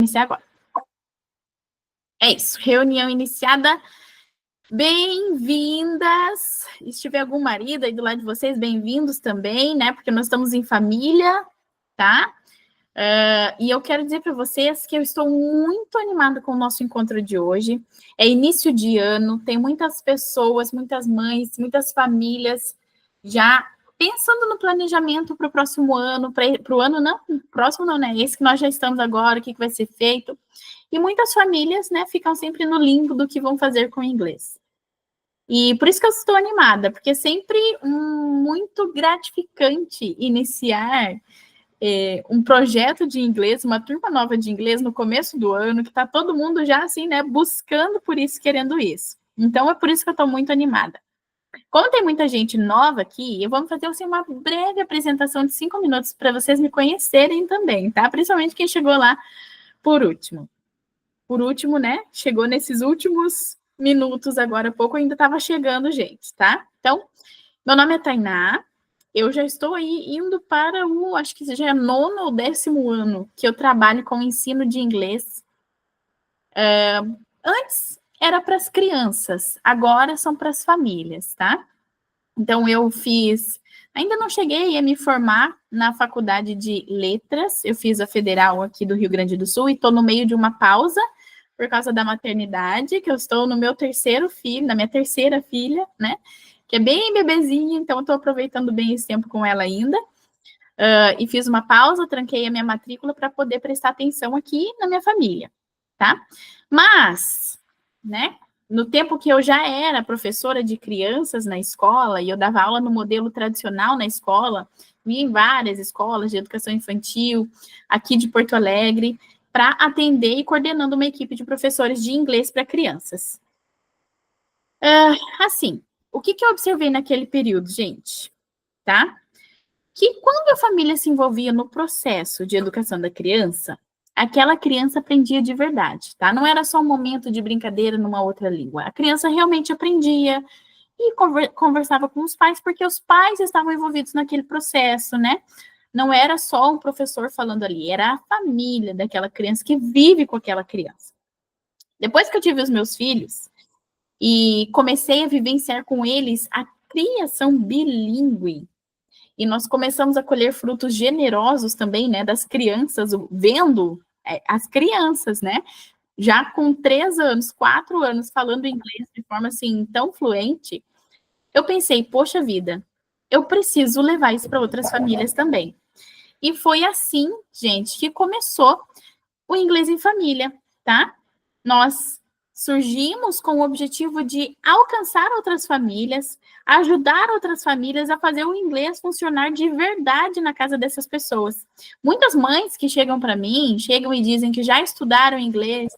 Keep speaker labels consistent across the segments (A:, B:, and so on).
A: Iniciar agora. É isso, reunião iniciada. Bem-vindas. Se tiver algum marido aí do lado de vocês, bem-vindos também, né? Porque nós estamos em família, tá? E eu quero dizer para vocês que eu estou muito animada com o nosso encontro de hoje. É início de ano, tem muitas pessoas, muitas mães, muitas famílias já pensando no planejamento para o próximo ano, para o ano não, próximo não, né? Esse que nós já estamos agora, o que vai ser feito. E muitas famílias, né, ficam sempre no limbo do que vão fazer com o inglês. E por isso que eu estou animada, porque é sempre muito gratificante iniciar um projeto de inglês, uma turma nova de inglês no começo do ano, que está todo mundo já assim, né, buscando por isso, querendo isso. Então é por isso que eu estou muito animada. Como tem muita gente nova aqui, eu vou fazer assim, uma breve apresentação de 5 minutos para vocês me conhecerem também, tá? Principalmente quem chegou lá por último. Por último, né? Chegou nesses últimos minutos agora há pouco, ainda estava chegando gente, tá? Então, meu nome é Tainá, eu já estou aí indo para acho que já é 9º ou 10º ano que eu trabalho com ensino de inglês. Antes era para as crianças, agora são para as famílias, tá? Então, ainda não cheguei a me formar na faculdade de letras, eu fiz a federal aqui do Rio Grande do Sul e estou no meio de uma pausa por causa da maternidade, que eu estou no meu terceiro filho, na minha terceira filha, né? Que é bem bebezinha, então eu estou aproveitando bem esse tempo com ela ainda. E fiz uma pausa, tranquei a minha matrícula para poder prestar atenção aqui na minha família, tá? Mas, né? No tempo que eu já era professora de crianças na escola, e eu dava aula no modelo tradicional na escola, ia em várias escolas de educação infantil, aqui de Porto Alegre, para atender e coordenando uma equipe de professores de inglês para crianças. Assim, o que eu observei naquele período, gente? Tá? Que quando a família se envolvia no processo de educação da criança, aquela criança aprendia de verdade, tá? Não era só um momento de brincadeira numa outra língua. A criança realmente aprendia e conversava com os pais, porque os pais estavam envolvidos naquele processo, né? Não era só um professor falando ali, era a família daquela criança que vive com aquela criança. Depois que eu tive os meus filhos e comecei a vivenciar com eles a criação bilíngue, e nós começamos a colher frutos generosos também, né, das crianças, vendo as crianças, né, já com 3 anos, 4 anos, falando inglês de forma, assim, tão fluente, eu pensei, poxa vida, eu preciso levar isso para outras famílias também. E foi assim, gente, que começou o Inglês em Família, tá? Nós surgimos com o objetivo de alcançar outras famílias, ajudar outras famílias a fazer o inglês funcionar de verdade na casa dessas pessoas. Muitas mães que chegam para mim, chegam e dizem que já estudaram inglês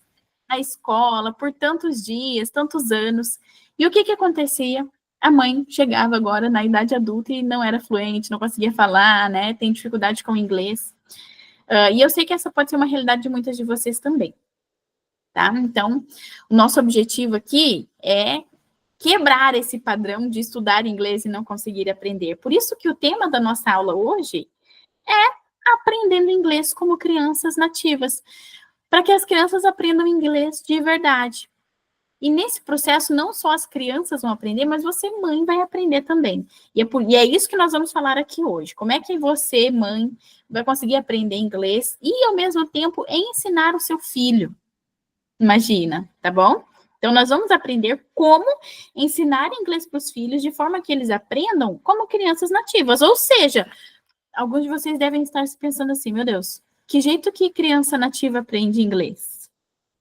A: na escola por tantos dias, tantos anos. E o que acontecia? A mãe chegava agora na idade adulta e não era fluente, não conseguia falar, né? Tem dificuldade com o inglês. E eu sei que essa pode ser uma realidade de muitas de vocês também. Tá? Então, o nosso objetivo aqui é quebrar esse padrão de estudar inglês e não conseguir aprender. Por isso que o tema da nossa aula hoje é aprendendo inglês como crianças nativas, para que as crianças aprendam inglês de verdade. E nesse processo, não só as crianças vão aprender, mas você, mãe, vai aprender também. E é isso que nós vamos falar aqui hoje. Como é que você, mãe, vai conseguir aprender inglês e, ao mesmo tempo, ensinar o seu filho? Imagina, tá bom? Então, nós vamos aprender como ensinar inglês para os filhos de forma que eles aprendam como crianças nativas. Ou seja, alguns de vocês devem estar se pensando assim, meu Deus, que jeito que criança nativa aprende inglês?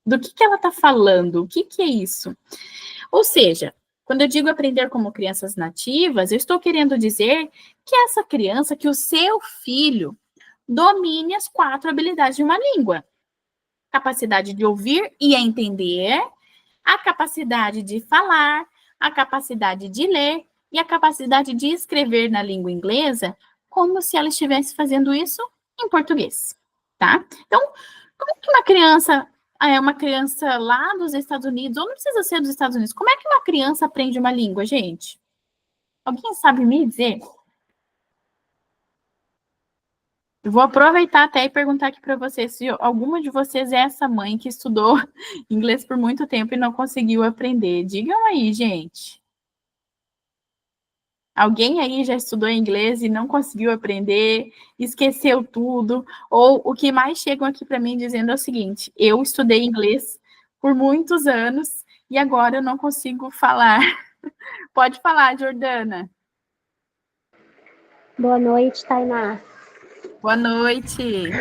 A: Do que ela está falando? O que é isso? Ou seja, quando eu digo aprender como crianças nativas, eu estou querendo dizer que essa criança, que o seu filho, domine as 4 habilidades de uma língua. Capacidade de ouvir e entender, a capacidade de falar, a capacidade de ler e a capacidade de escrever na língua inglesa, como se ela estivesse fazendo isso em português, tá? Então, como é que uma criança lá dos Estados Unidos, ou não precisa ser dos Estados Unidos, como é que uma criança aprende uma língua, gente? Alguém sabe me dizer? Eu vou aproveitar até e perguntar aqui para vocês se alguma de vocês é essa mãe que estudou inglês por muito tempo e não conseguiu aprender. Digam aí, gente. Alguém aí já estudou inglês e não conseguiu aprender, esqueceu tudo? Ou o que mais chegam aqui para mim dizendo é o seguinte: eu estudei inglês por muitos anos e agora eu não consigo falar. Pode falar, Jordana.
B: Boa noite, Tainá.
A: Boa noite.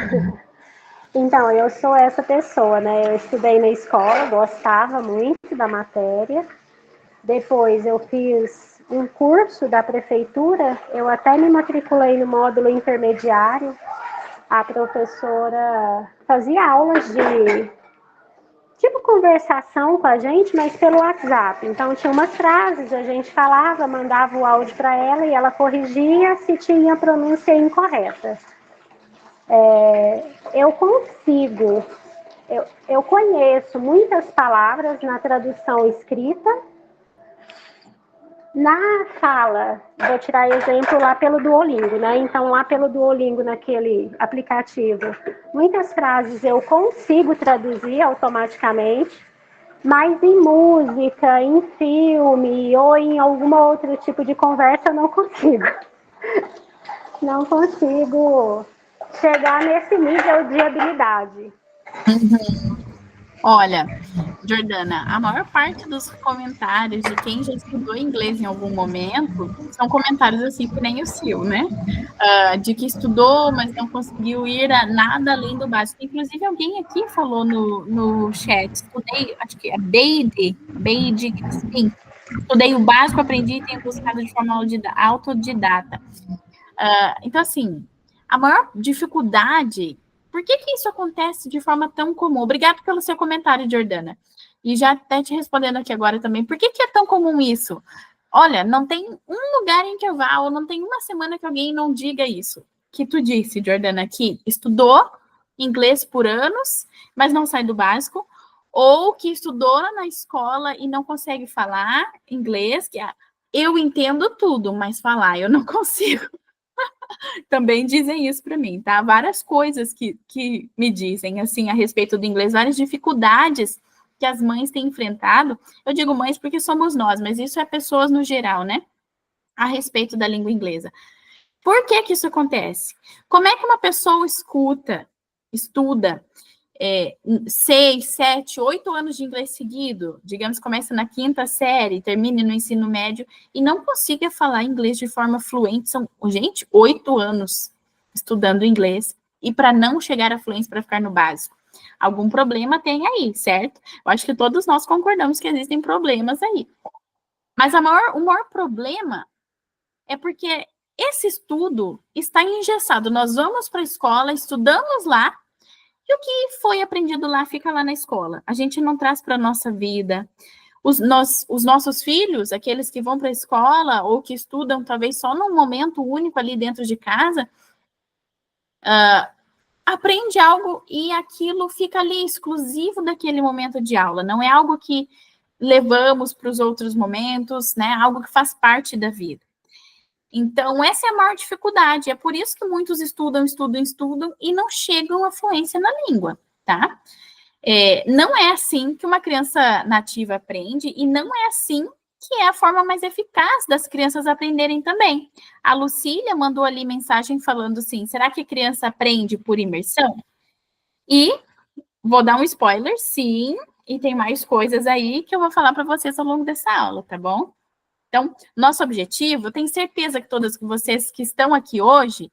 B: Então, eu sou essa pessoa, né? Eu estudei na escola, gostava muito da matéria. Depois eu fiz um curso da prefeitura, eu até me matriculei no módulo intermediário. A professora fazia aulas de tipo conversação com a gente, mas pelo WhatsApp. Então tinha umas frases, a gente falava, mandava o áudio para ela e ela corrigia se tinha pronúncia incorreta. Eu consigo, eu conheço muitas palavras na tradução escrita. Na fala, vou tirar exemplo lá pelo Duolingo, né? Então, lá pelo Duolingo, naquele aplicativo, muitas frases eu consigo traduzir automaticamente, mas em música, em filme ou em algum outro tipo de conversa eu não consigo. Não consigo chegar nesse nível de habilidade.
A: Olha, Jordana, a maior parte dos comentários de quem já estudou inglês em algum momento são comentários assim que nem o seu, né? De que estudou, mas não conseguiu ir a nada além do básico. Inclusive, alguém aqui falou no chat, estudei, acho que é Beide, sim, estudei o básico, aprendi e tenho buscado de forma autodidata. Então, assim, a maior dificuldade, por que isso acontece de forma tão comum? Obrigado pelo seu comentário, Jordana. E já até te respondendo aqui agora também, por que é tão comum isso? Olha, não tem um lugar em que eu vá, ou não tem uma semana que alguém não diga isso. Que tu disse, Jordana, que estudou inglês por anos, mas não sai do básico, ou que estudou na escola e não consegue falar inglês, que eu entendo tudo, mas falar eu não consigo. Também dizem isso para mim, tá? Várias coisas que me dizem, assim, a respeito do inglês, várias dificuldades que as mães têm enfrentado. Eu digo mães porque somos nós, mas isso é pessoas no geral, né? A respeito da língua inglesa. Por que que isso acontece? Como é que uma pessoa estuda 6, 7, 8 anos de inglês seguido, digamos, começa na quinta série, termine no ensino médio, e não consiga falar inglês de forma fluente? São, gente, 8 anos estudando inglês, e para não chegar à fluência, para ficar no básico. Algum problema tem aí, certo? Eu acho que todos nós concordamos que existem problemas aí. Mas o maior problema é porque esse estudo está engessado. Nós vamos para a escola, estudamos lá, e o que foi aprendido lá fica lá na escola. A gente não traz para a nossa vida. Os nossos filhos, aqueles que vão para a escola ou que estudam talvez só num momento único ali dentro de casa, aprende algo e aquilo fica ali exclusivo daquele momento de aula. Não é algo que levamos para os outros momentos, né? Algo que faz parte da vida. Então, essa é a maior dificuldade. É por isso que muitos estudam e não chegam à fluência na língua, tá? Não é assim que uma criança nativa aprende e não é assim que é a forma mais eficaz das crianças aprenderem também. A Lucília mandou ali mensagem falando assim, será que a criança aprende por imersão? E vou dar um spoiler, sim, e tem mais coisas aí que eu vou falar para vocês ao longo dessa aula, tá bom? Então, nosso objetivo, eu tenho certeza que todas vocês que estão aqui hoje,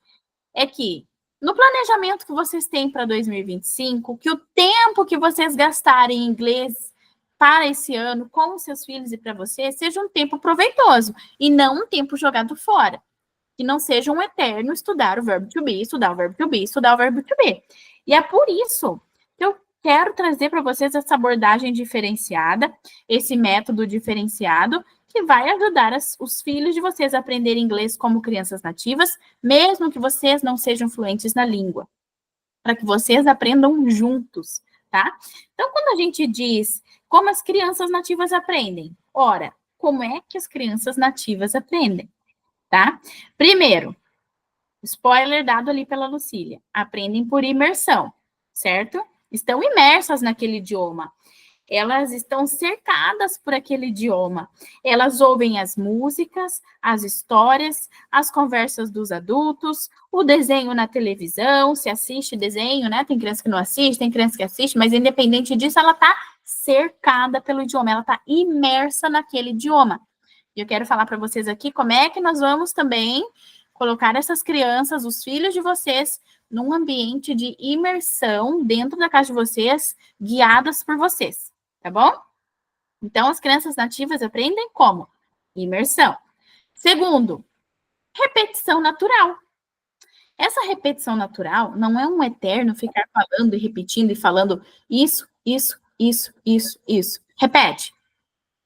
A: é que no planejamento que vocês têm para 2025, que o tempo que vocês gastarem em inglês para esse ano com os seus filhos e para você seja um tempo proveitoso e não um tempo jogado fora. Que não seja um eterno estudar o verbo to be, estudar o verbo to be, estudar o verbo to be. E é por isso que eu quero trazer para vocês essa abordagem diferenciada, esse método diferenciado, que vai ajudar os filhos de vocês a aprenderem inglês como crianças nativas, mesmo que vocês não sejam fluentes na língua, para que vocês aprendam juntos, tá? Então, quando a gente diz como as crianças nativas aprendem, ora, como é que as crianças nativas aprendem, tá? Primeiro, Spoiler dado ali pela Lucília. Aprendem por imersão, certo? Estão imersas naquele idioma. Elas estão cercadas por aquele idioma. Elas ouvem as músicas, as histórias, as conversas dos adultos, o desenho na televisão, se assiste desenho, né? Tem criança que não assiste, tem criança que assiste, mas independente disso, ela está cercada pelo idioma, ela está imersa naquele idioma. E eu quero falar para vocês aqui como é que nós vamos também colocar essas crianças, os filhos de vocês, num ambiente de imersão dentro da casa de vocês, guiadas por vocês. Tá bom? Então, as crianças nativas aprendem como? Imersão. Segundo, repetição natural. Essa repetição natural não é um eterno ficar falando e repetindo e falando isso. Repete.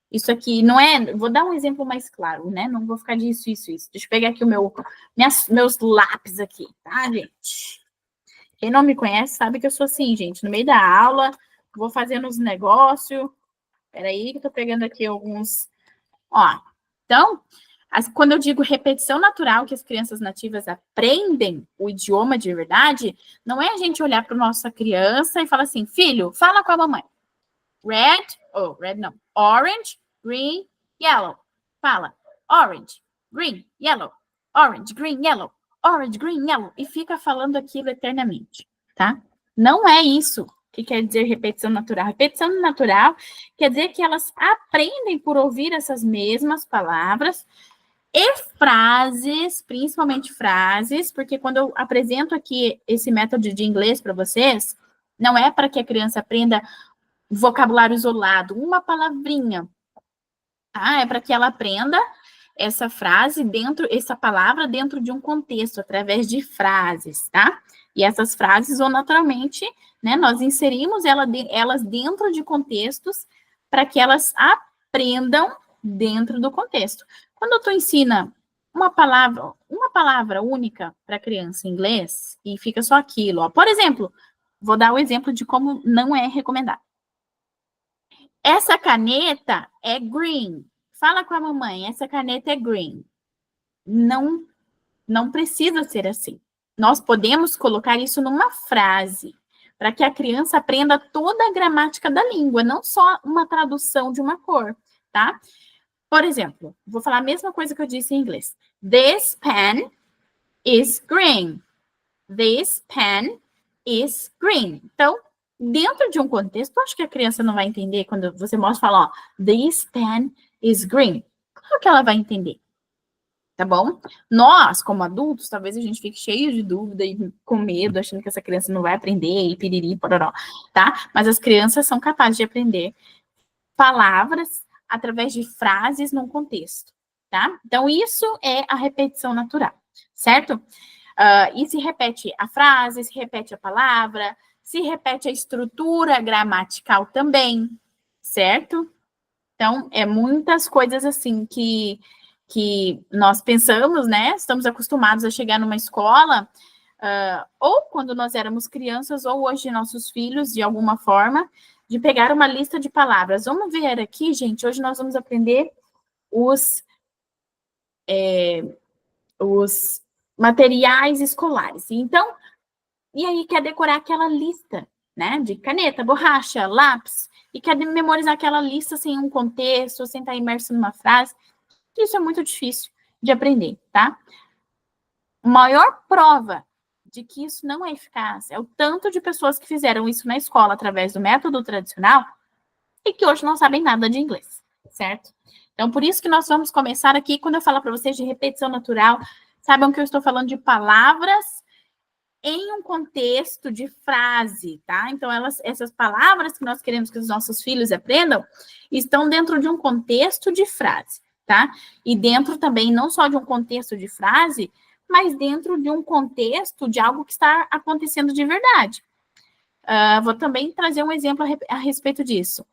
A: Isso aqui não é... Vou dar um exemplo mais claro, né? Não vou ficar de isso. Deixa eu pegar aqui meus lápis aqui, tá, gente? Quem não me conhece sabe que eu sou assim, gente. No meio da aula... Vou fazendo os negócios. Peraí, que eu tô pegando aqui alguns. Ó, então, quando eu digo repetição natural, que as crianças nativas aprendem o idioma de verdade, não é a gente olhar para nossa criança e falar assim, filho, fala com a mamãe. Red não. Orange, green, yellow. Fala. Orange, green, yellow. Orange, green, yellow. Orange, green, yellow. E fica falando aquilo eternamente, tá? Não é isso que quer dizer repetição natural. Repetição natural quer dizer que elas aprendem por ouvir essas mesmas palavras e frases, principalmente frases, porque quando eu apresento aqui esse método de inglês para vocês, não é para que a criança aprenda vocabulário isolado, uma palavrinha, tá? É para que ela aprenda essa frase essa palavra dentro de um contexto, através de frases, tá? E essas frases vão naturalmente, né, nós inserimos elas dentro de contextos para que elas aprendam dentro do contexto. Quando tu ensina uma palavra única para a criança em inglês, e fica só aquilo, ó. Por exemplo, vou dar o exemplo de como não é recomendado. Essa caneta é green. Fala com a mamãe, essa caneta é green. Não precisa ser assim. Nós podemos colocar isso numa frase, para que a criança aprenda toda a gramática da língua, não só uma tradução de uma cor, tá? Por exemplo, vou falar a mesma coisa que eu disse em inglês. This pen is green. This pen is green. Então, dentro de um contexto, acho que a criança não vai entender quando você mostra e fala, ó, this pen is green. Claro que ela vai entender. Tá bom? Nós, como adultos, talvez a gente fique cheio de dúvida e com medo, achando que essa criança não vai aprender, e piriri, pororó, tá? Mas as crianças são capazes de aprender palavras através de frases num contexto, tá? Então, isso é a repetição natural, certo? E se repete a frase, se repete a palavra, se repete a estrutura gramatical também, certo? Então, é muitas coisas assim que nós pensamos, né? Estamos acostumados a chegar numa escola, ou quando nós éramos crianças, ou hoje nossos filhos, de alguma forma, de pegar uma lista de palavras. Vamos ver aqui, gente, hoje nós vamos aprender os materiais escolares. Então, e aí quer decorar aquela lista, né? De caneta, borracha, lápis, e quer memorizar aquela lista sem um contexto, sem estar imerso numa frase. Isso é muito difícil de aprender, tá? A maior prova de que isso não é eficaz é o tanto de pessoas que fizeram isso na escola através do método tradicional e que hoje não sabem nada de inglês, certo? Então, por isso que nós vamos começar aqui, quando eu falar para vocês de repetição natural, saibam que eu estou falando de palavras em um contexto de frase, tá? Então, essas palavras que nós queremos que os nossos filhos aprendam estão dentro de um contexto de frase. Tá? E dentro também, não só de um contexto de frase, mas dentro de um contexto de algo que está acontecendo de verdade. Vou também trazer um exemplo a respeito disso.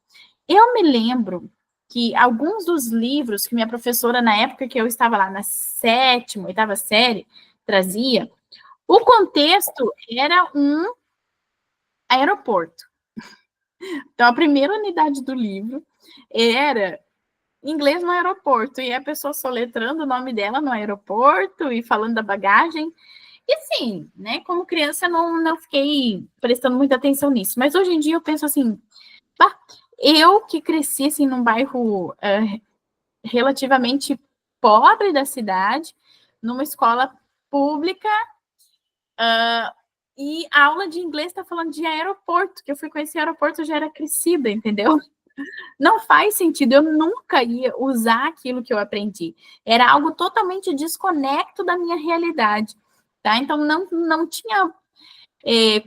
A: Eu me lembro que alguns dos livros que minha professora, na época que eu estava lá na 7ª, 8ª série, trazia, o contexto era um aeroporto. Então, a primeira unidade do livro era inglês no aeroporto, e a pessoa soletrando o nome dela no aeroporto e falando da bagagem. E assim, né, como criança, não fiquei prestando muita atenção nisso. Mas hoje em dia eu penso assim, bah, eu que cresci assim, num bairro relativamente pobre da cidade, numa escola pública, e a aula de inglês está falando de aeroporto, que eu fui conhecer aeroporto, eu já era crescida, entendeu? Não faz sentido, eu nunca ia usar aquilo que eu aprendi. Era algo totalmente desconecto da minha realidade, tá? Então, não tinha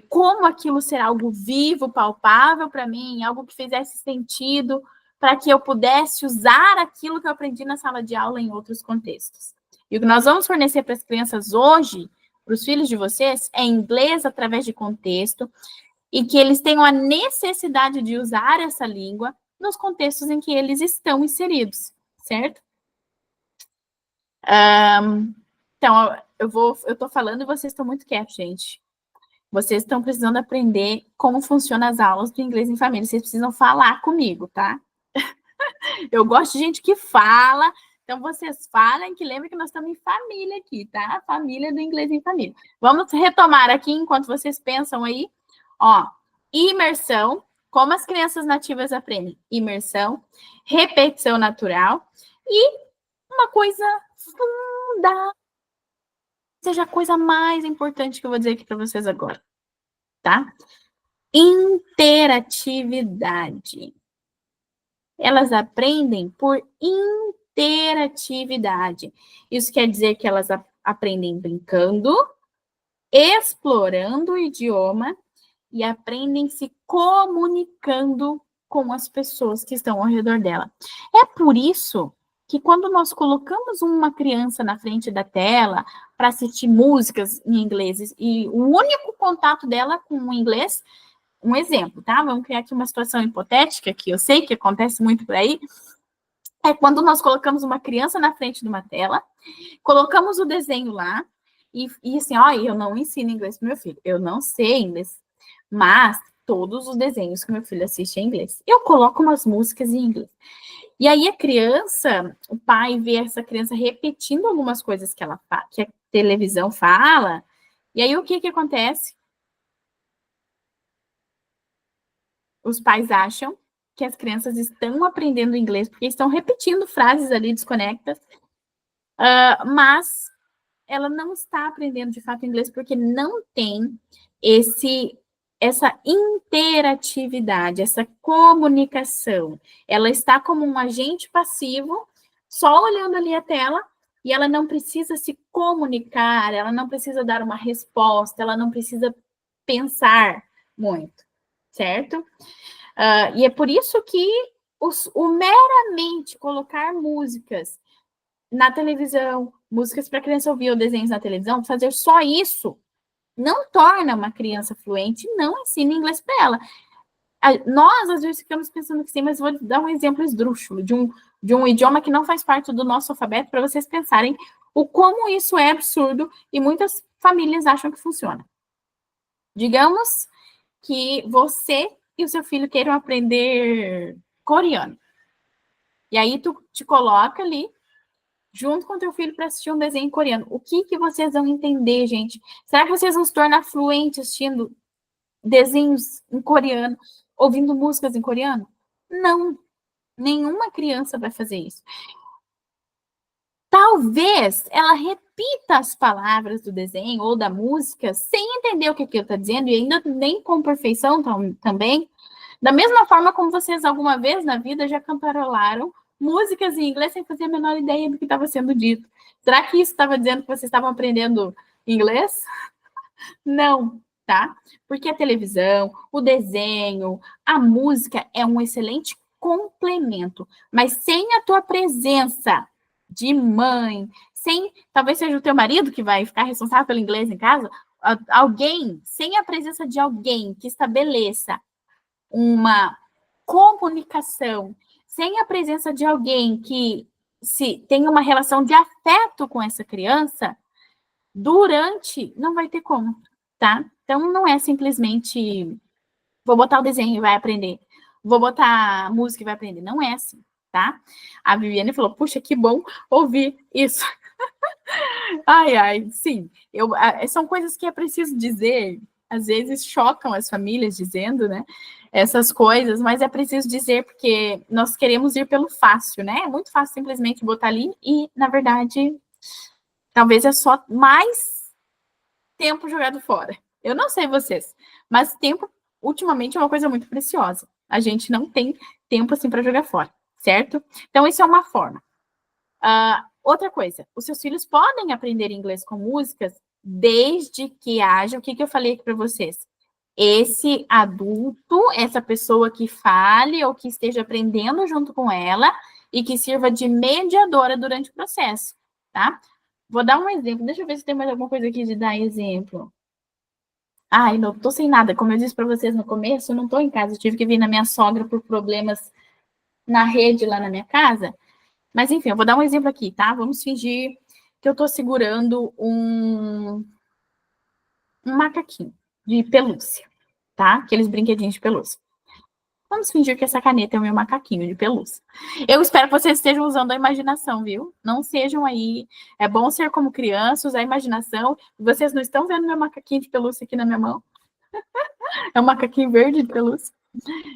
A: como aquilo ser algo vivo, palpável para mim, algo que fizesse sentido, para que eu pudesse usar aquilo que eu aprendi na sala de aula em outros contextos. E o que nós vamos fornecer para as crianças hoje, para os filhos de vocês, é inglês através de contexto, e que eles tenham a necessidade de usar essa língua nos contextos em que eles estão inseridos, certo? Então, eu tô falando e vocês estão muito quietos, gente. Vocês estão precisando aprender como funcionam as aulas do inglês em família. Vocês precisam falar comigo, tá? Eu gosto de gente que fala. Então, vocês falem, que lembrem que nós estamos em família aqui, tá? Família do inglês em família. Vamos retomar aqui, enquanto vocês pensam aí. Ó, imersão. Como as crianças nativas aprendem? Imersão, repetição natural e uma coisa fundamental. Seja a coisa mais importante que eu vou dizer aqui para vocês agora, tá? Interatividade. Elas aprendem por interatividade. Isso quer dizer que elas aprendem brincando, explorando o idioma e aprendem se comunicando com as pessoas que estão ao redor dela. É por isso que quando nós colocamos uma criança na frente da tela para assistir músicas em inglês e o único contato dela com o inglês, um exemplo, tá? Vamos criar aqui uma situação hipotética que eu sei que acontece muito por aí, é quando nós colocamos uma criança na frente de uma tela, colocamos o desenho lá e assim, ó, eu não ensino inglês para meu filho, eu não sei inglês, mas todos os desenhos que meu filho assiste em inglês. Eu coloco umas músicas em inglês. E aí a criança, o pai vê essa criança repetindo algumas coisas que que a televisão fala, e aí o que acontece? Os pais acham que as crianças estão aprendendo inglês porque estão repetindo frases ali desconectas, mas ela não está aprendendo de fato inglês porque não tem essa interatividade, essa comunicação. Ela está como um agente passivo, só olhando ali a tela, e ela não precisa se comunicar, ela não precisa dar uma resposta, ela não precisa pensar muito, certo? E é por isso que o meramente colocar músicas na televisão, músicas para criança ouvir ou desenhos na televisão, fazer só isso não torna uma criança fluente, não ensina inglês para ela. Nós, às vezes, ficamos pensando que sim, mas vou dar um exemplo esdrúxulo de um idioma que não faz parte do nosso alfabeto para vocês pensarem o como isso é absurdo e muitas famílias acham que funciona. Digamos que você e o seu filho queiram aprender coreano. E aí tu te coloca ali junto com teu filho para assistir um desenho coreano. O que vocês vão entender, gente? Será que vocês vão se tornar fluentes assistindo desenhos em coreano, ouvindo músicas em coreano? Não. Nenhuma criança vai fazer isso. Talvez ela repita as palavras do desenho ou da música sem entender o que ele está dizendo e ainda nem com perfeição também. Da mesma forma como vocês alguma vez na vida já cantarolaram músicas em inglês sem fazer a menor ideia do que estava sendo dito. Será que isso estava dizendo que vocês estavam aprendendo inglês? Não, tá? Porque a televisão, o desenho, a música é um excelente complemento, mas sem a tua presença de mãe, talvez seja o teu marido que vai ficar responsável pelo inglês em casa, sem a presença de alguém que estabeleça uma comunicação, sem a presença de alguém que tenha uma relação de afeto com essa criança, não vai ter como, tá? Então, não é simplesmente vou botar o desenho e vai aprender, vou botar a música e vai aprender. Não é assim, tá? A Viviane falou, puxa, que bom ouvir isso. Ai, sim. São coisas que é preciso dizer, às vezes chocam as famílias dizendo, né? Essas coisas, mas é preciso dizer porque nós queremos ir pelo fácil, né? É muito fácil simplesmente botar ali e, na verdade, talvez é só mais tempo jogado fora. Eu não sei vocês, mas tempo, ultimamente, é uma coisa muito preciosa. A gente não tem tempo assim para jogar fora, certo? Então, isso é uma forma. Outra coisa, os seus filhos podem aprender inglês com músicas desde que haja, o que eu falei aqui para vocês? Esse adulto, essa pessoa que fale ou que esteja aprendendo junto com ela e que sirva de mediadora durante o processo, tá? Vou dar um exemplo, deixa eu ver se tem mais alguma coisa aqui de dar exemplo. Ai, não tô sem nada, como eu disse para vocês no começo, eu não tô em casa, eu tive que vir na minha sogra por problemas na rede lá na minha casa. Mas, enfim, eu vou dar um exemplo aqui, tá? Vamos fingir que eu tô segurando um macaquinho de pelúcia, tá? Aqueles brinquedinhos de pelúcia. Vamos fingir que essa caneta é o meu macaquinho de pelúcia. Eu espero que vocês estejam usando a imaginação, viu? Não sejam aí... É bom ser como criança, usar a imaginação. Vocês não estão vendo meu macaquinho de pelúcia aqui na minha mão? É um macaquinho verde de pelúcia.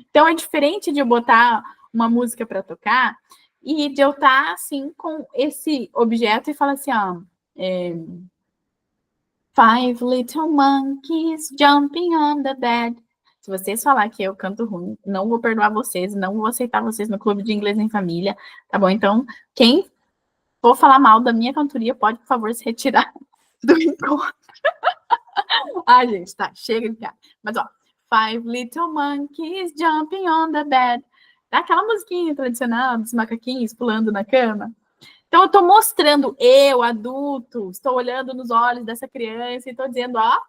A: Então, é diferente de eu botar uma música para tocar e de eu estar, assim, com esse objeto e falar assim, ó... Five little monkeys jumping on the bed. Se vocês falar que eu canto ruim, não vou perdoar vocês, não vou aceitar vocês no clube de inglês em família, tá bom? Então, quem for falar mal da minha cantoria, pode, por favor, se retirar do encontro. Ai, gente, tá, chega de cara. Mas, ó, Five little monkeys jumping on the bed. Tá aquela musiquinha tradicional dos macaquinhos pulando na cama. Então, eu estou mostrando, eu, adulto, estou olhando nos olhos dessa criança e estou dizendo, ó,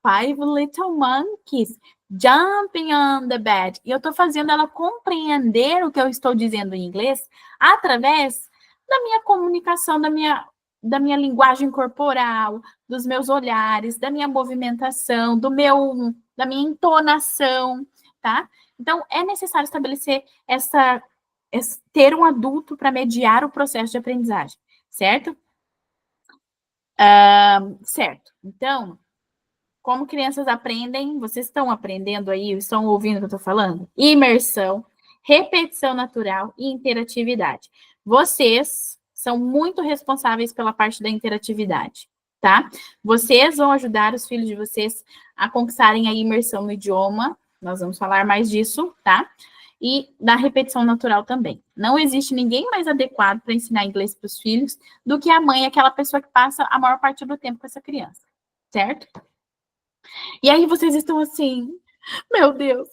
A: Five little monkeys jumping on the bed. E eu estou fazendo ela compreender o que eu estou dizendo em inglês através da minha comunicação, da minha linguagem corporal, dos meus olhares, da minha movimentação, da minha entonação, tá? Então, é necessário estabelecer ter um adulto para mediar o processo de aprendizagem, certo? Certo. Então, como crianças aprendem, vocês estão aprendendo aí, estão ouvindo o que eu estou falando? Imersão, repetição natural e interatividade. Vocês são muito responsáveis pela parte da interatividade, tá? Vocês vão ajudar os filhos de vocês a conquistarem a imersão no idioma, nós vamos falar mais disso, tá? E da repetição natural também. Não existe ninguém mais adequado para ensinar inglês para os filhos do que a mãe, aquela pessoa que passa a maior parte do tempo com essa criança, certo? E aí vocês estão assim, meu Deus,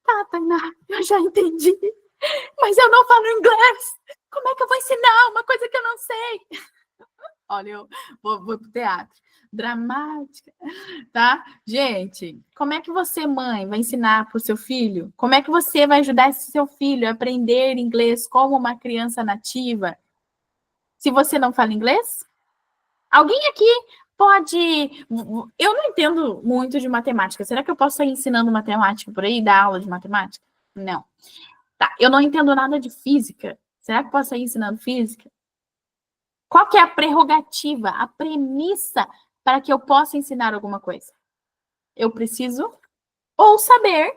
A: tá, Tainá, eu já entendi, mas eu não falo inglês, como é que eu vou ensinar uma coisa que eu não sei? Olha, eu vou pro teatro. Dramática, tá? Gente, como é que você, mãe, vai ensinar para o seu filho? Como é que você vai ajudar esse seu filho a aprender inglês como uma criança nativa se você não fala inglês? Alguém aqui pode... Eu não entendo muito de matemática. Será que eu posso sair ensinando matemática por aí, dar aula de matemática? Não. Tá, eu não entendo nada de física. Será que eu posso sair ensinando física? Qual que é a prerrogativa, a premissa para que eu possa ensinar alguma coisa? Eu preciso ou saber,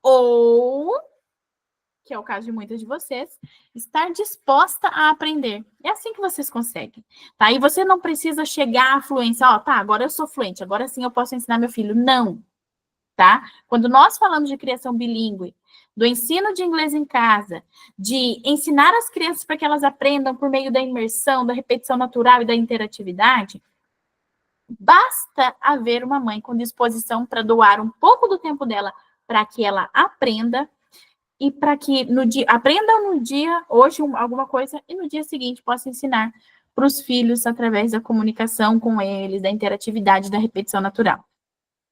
A: ou, que é o caso de muitas de vocês, estar disposta a aprender. É assim que vocês conseguem, tá? E você não precisa chegar à fluência, ó, tá, agora eu sou fluente, agora sim eu posso ensinar meu filho. Não, tá? Quando nós falamos de criação bilíngue, do ensino de inglês em casa, de ensinar as crianças para que elas aprendam por meio da imersão, da repetição natural e da interatividade, basta haver uma mãe com disposição para doar um pouco do tempo dela para que ela aprenda e para que no dia aprenda no dia, hoje, alguma coisa, e no dia seguinte possa ensinar para os filhos através da comunicação com eles, da interatividade, da repetição natural.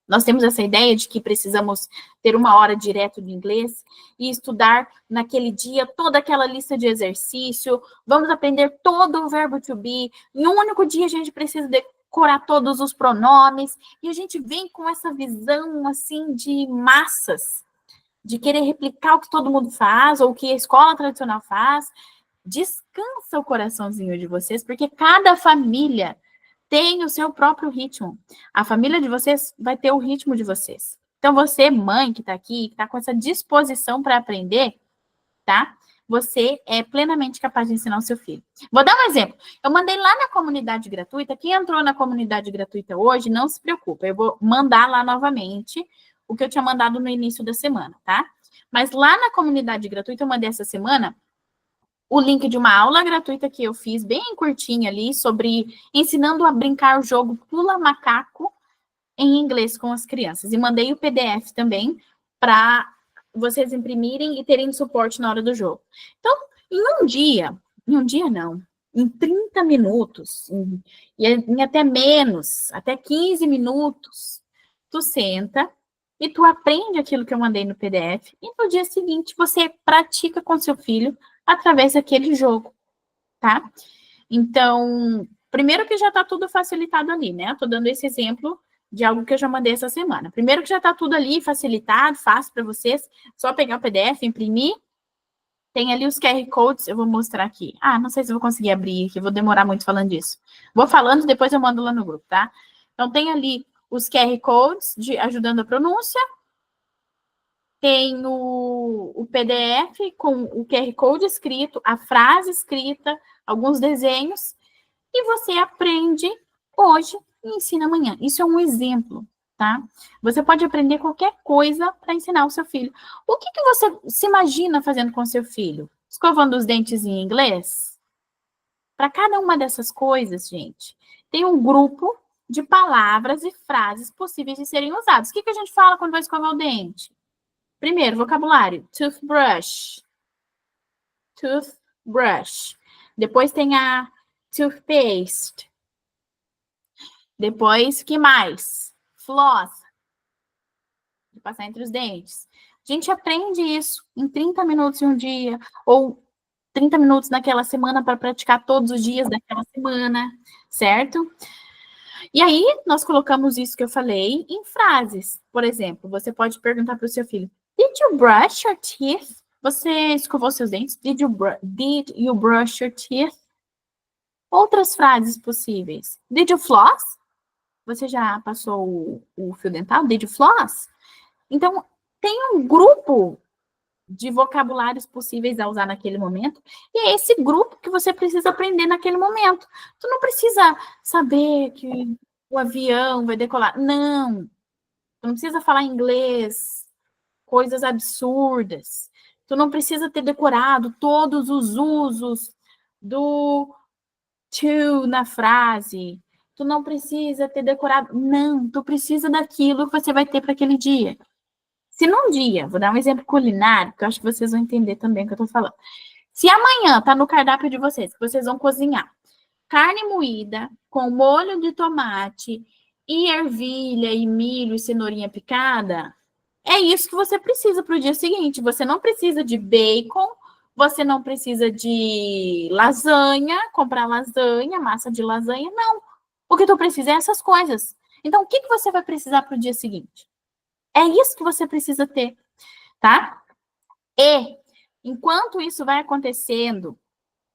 A: Nós temos essa ideia de que precisamos ter uma hora direto de inglês e estudar naquele dia toda aquela lista de exercício, vamos aprender todo o verbo to be, em um único dia a gente precisa decorar todos os pronomes, e a gente vem com essa visão, assim, de massas, de querer replicar o que todo mundo faz, ou o que a escola tradicional faz, Descansa o coraçãozinho de vocês, porque cada família tem o seu próprio ritmo. A família de vocês vai ter o ritmo de vocês. Então, você, mãe, que está aqui, que está com essa disposição para aprender, tá? Você é plenamente capaz de ensinar o seu filho. Vou dar um exemplo. Eu mandei lá na comunidade gratuita. Quem entrou na comunidade gratuita hoje, não se preocupa. Eu vou mandar lá novamente o que eu tinha mandado no início da semana, tá? Mas lá na comunidade gratuita, eu mandei essa semana o link de uma aula gratuita que eu fiz, bem curtinha ali, sobre ensinando a brincar o jogo Pula Macaco em inglês com as crianças. E mandei o PDF também para vocês imprimirem e terem suporte na hora do jogo. Então, em um dia não, em 30 minutos, em até menos, até 15 minutos, tu senta e tu aprende aquilo que eu mandei no PDF e no dia seguinte você pratica com seu filho através daquele jogo, tá? Então, primeiro que já está tudo facilitado ali, né? Eu tô dando esse exemplo de algo que eu já mandei essa semana. Primeiro que já está tudo ali facilitado, fácil para vocês, só pegar o PDF, imprimir. Tem ali os QR Codes, eu vou mostrar aqui. Ah, não sei se eu vou conseguir abrir aqui, vou demorar muito falando disso. Vou falando, depois eu mando lá no grupo, tá? Então, tem ali os QR Codes ajudando a pronúncia. Tem o PDF com o QR Code escrito, a frase escrita, alguns desenhos, e você aprende hoje e ensina amanhã. Isso é um exemplo, tá? Você pode aprender qualquer coisa para ensinar o seu filho. O que você se imagina fazendo com o seu filho? Escovando os dentes em inglês? Para cada uma dessas coisas, gente, tem um grupo de palavras e frases possíveis de serem usadas. O que a gente fala quando vai escovar o dente? Primeiro, vocabulário, toothbrush. Toothbrush. Depois tem a toothpaste. Depois, que mais? Floss. De passar entre os dentes. A gente aprende isso em 30 minutos em um dia, ou 30 minutos naquela semana para praticar todos os dias daquela semana, certo? E aí, nós colocamos isso que eu falei em frases. Por exemplo, você pode perguntar para o seu filho, Did you brush your teeth? Você escovou seus dentes? Did you brush your teeth? Outras frases possíveis. Did you floss? Você já passou o fio dental? Did you floss? Então, tem um grupo de vocabulários possíveis a usar naquele momento, e é esse grupo que você precisa aprender naquele momento. Tu não precisa saber que o avião vai decolar. Não. Tu não precisa falar inglês, coisas absurdas. Tu não precisa ter decorado todos os usos do to na frase. Tu não precisa ter decorado. Não, tu precisa daquilo que você vai ter para aquele dia. Se num dia, vou dar um exemplo culinário, que eu acho que vocês vão entender também o que eu tô falando. Se amanhã tá no cardápio de vocês, que vocês vão cozinhar carne moída com molho de tomate e ervilha e milho e cenourinha picada, é isso que você precisa para o dia seguinte. Você não precisa de bacon, você não precisa de lasanha, comprar lasanha, massa de lasanha, não. O que tu precisa é essas coisas. Então, o que você vai precisar para o dia seguinte? É isso que você precisa ter, tá? E, enquanto isso vai acontecendo,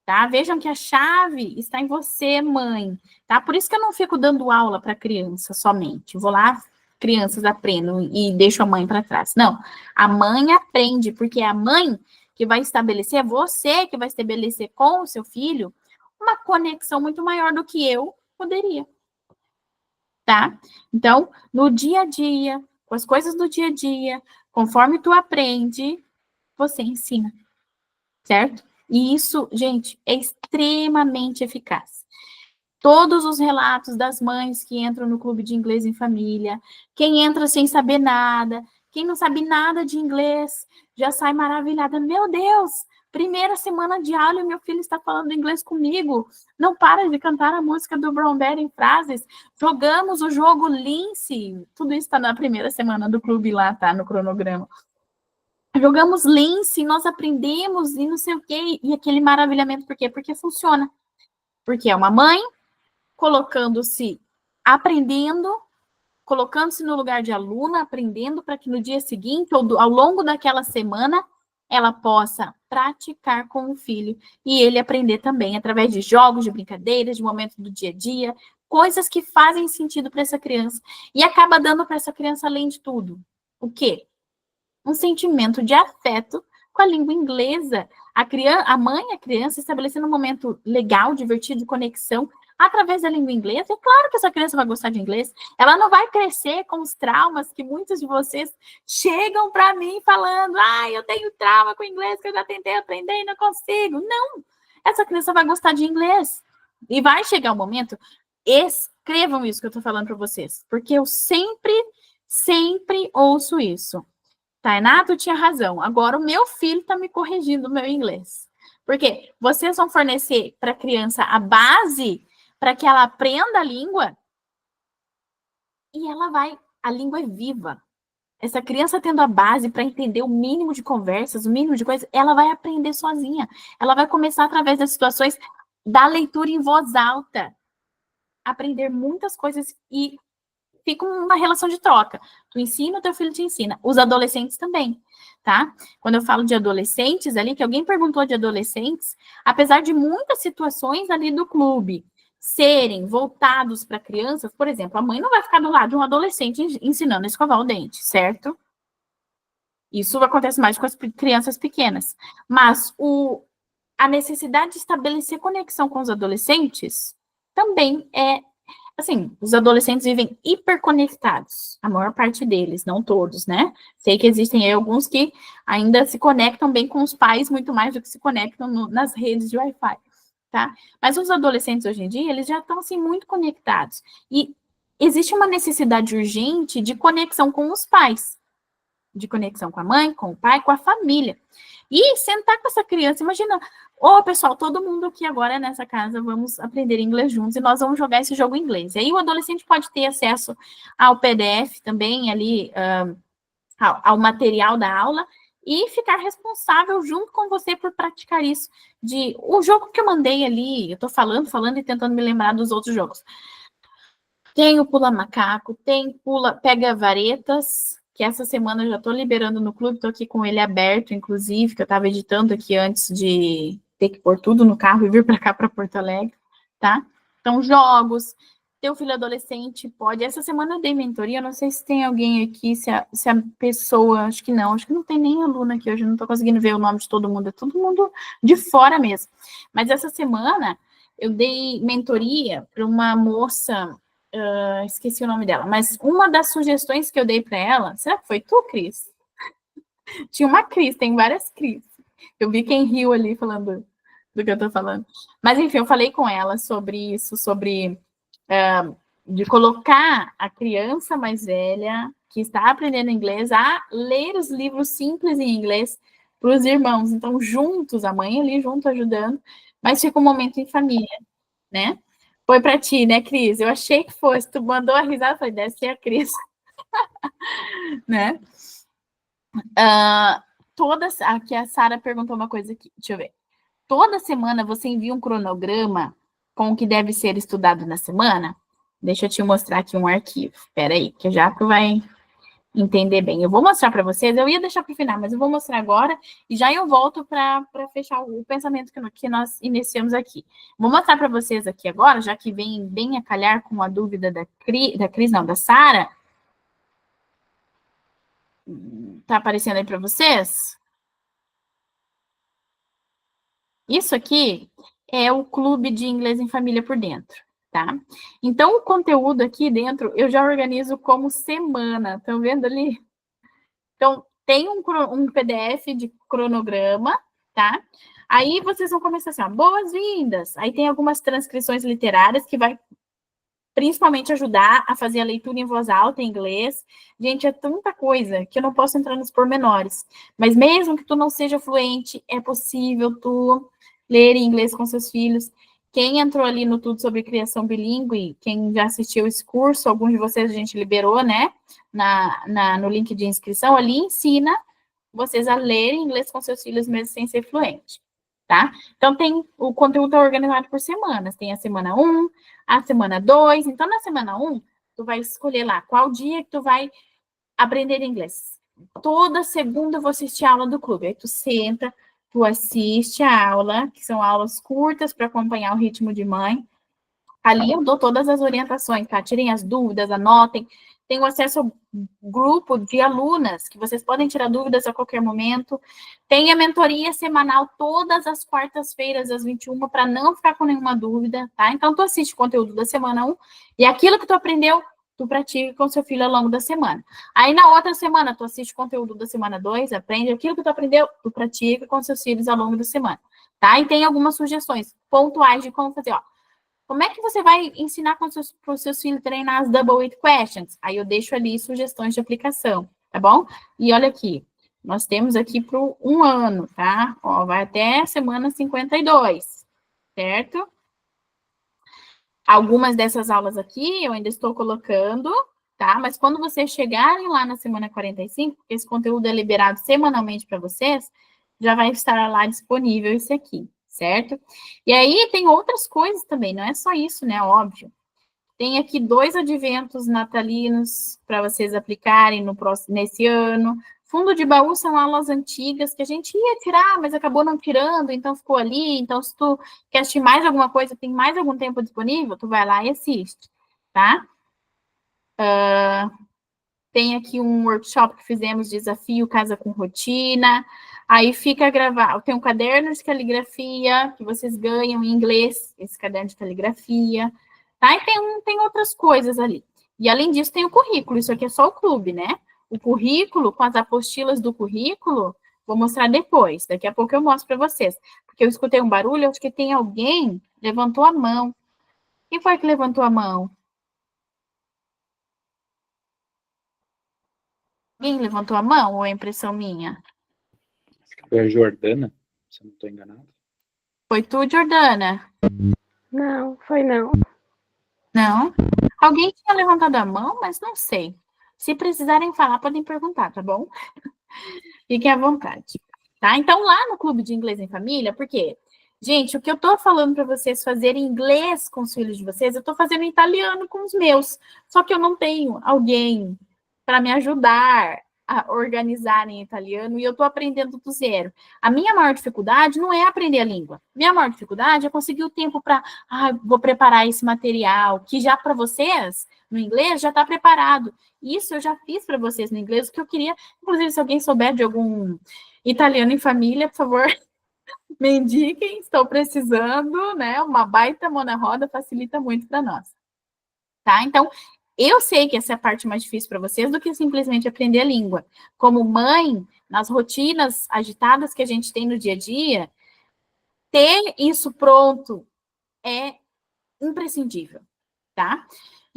A: tá? Vejam que a chave está em você, mãe, tá? Por isso que eu não fico dando aula para criança somente. Vou lá, crianças aprendem e deixo a mãe para trás. Não, a mãe aprende, porque é a mãe que vai estabelecer, é você que vai estabelecer com o seu filho uma conexão muito maior do que eu poderia, tá? Então, no dia a dia, com as coisas do dia a dia, conforme tu aprende, você ensina, certo? E isso, gente, é extremamente eficaz. Todos os relatos das mães que entram no clube de inglês em família, quem entra sem saber nada, quem não sabe nada de inglês, já sai maravilhada. Meu Deus, primeira semana de aula e meu filho está falando inglês comigo. Não para de cantar a música do Brown Bear em frases. Jogamos o jogo Lince. Tudo isso está na primeira semana do clube lá, tá? No cronograma. Jogamos Lince, nós aprendemos e não sei o quê. E aquele maravilhamento, por quê? Porque funciona. Porque é uma mãe colocando-se, aprendendo, colocando-se no lugar de aluna, aprendendo para que no dia seguinte, ou ao longo daquela semana, ela possa praticar com o filho e ele aprender também através de jogos, de brincadeiras, de momentos do dia a dia, coisas que fazem sentido para essa criança e acaba dando para essa criança, além de tudo, o quê? Um sentimento de afeto com a língua inglesa. A mãe e a criança estabelecendo um momento legal, divertido, de conexão através da língua inglesa. É claro que essa criança vai gostar de inglês. Ela não vai crescer com os traumas que muitos de vocês chegam para mim falando: eu tenho trauma com inglês, que eu já tentei aprender e não consigo. Não! Essa criança vai gostar de inglês. E vai chegar um momento, escrevam isso que eu estou falando para vocês, porque eu sempre ouço isso. Tainá, tu tinha razão. Agora o meu filho está me corrigindo o meu inglês. Porque vocês vão fornecer para a criança a base para que ela aprenda a língua e a língua é viva. Essa criança tendo a base para entender o mínimo de conversas, o mínimo de coisas, ela vai aprender sozinha. Ela vai começar através das situações da leitura em voz alta, aprender muitas coisas e fica uma relação de troca. Tu ensina, o teu filho te ensina. Os adolescentes também, tá? Quando eu falo de adolescentes ali, que alguém perguntou de adolescentes, apesar de muitas situações ali do clube serem voltados para crianças, por exemplo, a mãe não vai ficar do lado de um adolescente ensinando a escovar o dente, certo? Isso acontece mais com as crianças pequenas. Mas a necessidade de estabelecer conexão com os adolescentes também é. Assim, os adolescentes vivem hiperconectados, a maior parte deles, não todos, né? Sei que existem aí alguns que ainda se conectam bem com os pais, muito mais do que se conectam nas redes de Wi-Fi, tá? Mas os adolescentes hoje em dia, eles já estão, assim, muito conectados. E existe uma necessidade urgente de conexão com os pais, de conexão com a mãe, com o pai, com a família. E sentar com essa criança, imagina, pessoal, todo mundo aqui agora nessa casa, vamos aprender inglês juntos e nós vamos jogar esse jogo em inglês. E aí o adolescente pode ter acesso ao PDF também, ali, ao material da aula, e ficar responsável junto com você por praticar isso. O jogo que eu mandei ali, eu tô falando e tentando me lembrar dos outros jogos. Tem o Pula Macaco, tem Pega Varetas, que essa semana eu já estou liberando no clube, estou aqui com ele aberto, inclusive, que eu estava editando aqui antes de ter que pôr tudo no carro e vir para cá, para Porto Alegre, tá? Então, jogos, teu filho adolescente pode... Essa semana eu dei mentoria, eu não sei se tem alguém aqui, se a pessoa... Acho que não tem nem aluna aqui hoje, eu não estou conseguindo ver o nome de todo mundo, é todo mundo de fora mesmo. Mas essa semana eu dei mentoria para uma moça... esqueci o nome dela, mas uma das sugestões que eu dei para ela, será que foi tu, Cris? Tinha uma Cris, tem várias Cris. Eu vi quem riu ali falando do que eu tô falando. Mas, enfim, eu falei com ela sobre isso, sobre de colocar a criança mais velha, que está aprendendo inglês, a ler os livros simples em inglês para os irmãos. Então, juntos, a mãe ali junto ajudando, mas fica um momento em família, né? Foi para ti, né, Cris? Eu achei que fosse. Tu mandou a risada, falei, deve ser a Cris. Né? Aqui a Sara perguntou uma coisa aqui. Deixa eu ver. Toda semana você envia um cronograma com o que deve ser estudado na semana? Deixa eu te mostrar aqui um arquivo. Espera aí, que já tu vai entender bem. Eu vou mostrar para vocês, eu ia deixar para o final, mas eu vou mostrar agora e já eu volto para fechar o pensamento que nós iniciamos aqui. Vou mostrar para vocês aqui agora, já que vem bem a calhar com a dúvida da Sara. Tá aparecendo aí para vocês? Isso aqui é o Clube de Inglês em Família por dentro, tá? Então, o conteúdo aqui dentro, eu já organizo como semana, estão vendo ali? Então, tem um PDF de cronograma, tá? Aí vocês vão começar assim, ó, boas-vindas. Aí tem algumas transcrições literárias que vai principalmente ajudar a fazer a leitura em voz alta em inglês. Gente, é tanta coisa que eu não posso entrar nos pormenores. Mas mesmo que tu não seja fluente, é possível tu ler em inglês com seus filhos. Quem entrou ali no Tudo sobre Criação Bilíngue, quem já assistiu esse curso, alguns de vocês a gente liberou, né? No link de inscrição, ali ensina vocês a lerem inglês com seus filhos mesmo sem ser fluente, tá? Então, o conteúdo é organizado por semanas. Tem a semana 1, a semana 2. Então, na semana 1, tu vai escolher lá qual dia que tu vai aprender inglês. toda segunda eu vou assistir a aula do clube. Aí tu senta, tu assiste a aula, que são aulas curtas para acompanhar o ritmo de mãe. Ali eu dou todas as orientações, tá? Tirem as dúvidas, anotem. Tenho acesso ao grupo de alunas, que vocês podem tirar dúvidas a qualquer momento. Tem a mentoria semanal todas as quartas-feiras, às 21, para não ficar com nenhuma dúvida, tá? Então, tu assiste o conteúdo da semana 1, e aquilo que tu aprendeu, tu pratica com seu filho ao longo da semana. Aí, na outra semana, tu assiste o conteúdo da semana 2, aprende aquilo que tu aprendeu, tu pratica com seus filhos ao longo da semana, tá? E tem algumas sugestões pontuais de como fazer, ó. Como é que você vai ensinar para os seus filhos treinar as double it questions? Aí eu deixo ali sugestões de aplicação, tá bom? E olha aqui, nós temos aqui para 1 ano, tá? Ó, vai até semana 52, certo? Algumas dessas aulas aqui eu ainda estou colocando, tá? Mas quando vocês chegarem lá na semana 45, porque esse conteúdo é liberado semanalmente para vocês, já vai estar lá disponível esse aqui, certo? E aí tem outras coisas também, não é só isso, né? Óbvio. Tem aqui 2 adventos natalinos para vocês aplicarem nesse ano. Fundo de baú são aulas antigas que a gente ia tirar, mas acabou não tirando, então ficou ali. Então, se tu quer assistir mais alguma coisa, tem mais algum tempo disponível, tu vai lá e assiste, tá? Tem aqui um workshop que fizemos, desafio Casa com Rotina. Aí fica gravado, tem um caderno de caligrafia que vocês ganham em inglês, esse caderno de caligrafia, tá? E tem outras coisas ali. E além disso, tem o currículo, isso aqui é só o clube, né? O currículo, com as apostilas do currículo, vou mostrar depois, daqui a pouco eu mostro para vocês. Porque eu escutei um barulho, acho que tem alguém levantou a mão. Quem foi que levantou a mão? Alguém levantou a mão ou é impressão minha?
C: Foi a Jordana, se eu não estou enganado.
A: Foi tu, Jordana?
B: Não, foi não.
A: Não? Alguém tinha levantado a mão, mas não sei. Se precisarem falar, podem perguntar, tá bom? Fiquem à vontade. Tá? Então, lá no Clube de Inglês em Família, porque, gente, o que eu tô falando para vocês fazerem inglês com os filhos de vocês, eu tô fazendo italiano com os meus. Só que eu não tenho alguém para me ajudar a organizar em italiano e eu tô aprendendo do zero. A minha maior dificuldade não é aprender a língua. Minha maior dificuldade é conseguir o tempo para, vou preparar esse material, que já para vocês, no inglês, já está preparado. Isso eu já fiz para vocês no inglês, o que eu queria, inclusive, se alguém souber de algum italiano em família, por favor, me indiquem, estou precisando, né? Uma baita mão na roda facilita muito para nós. Tá? Então, eu sei que essa é a parte mais difícil para vocês do que simplesmente aprender a língua. Como mãe, nas rotinas agitadas que a gente tem no dia a dia, ter isso pronto é imprescindível, tá?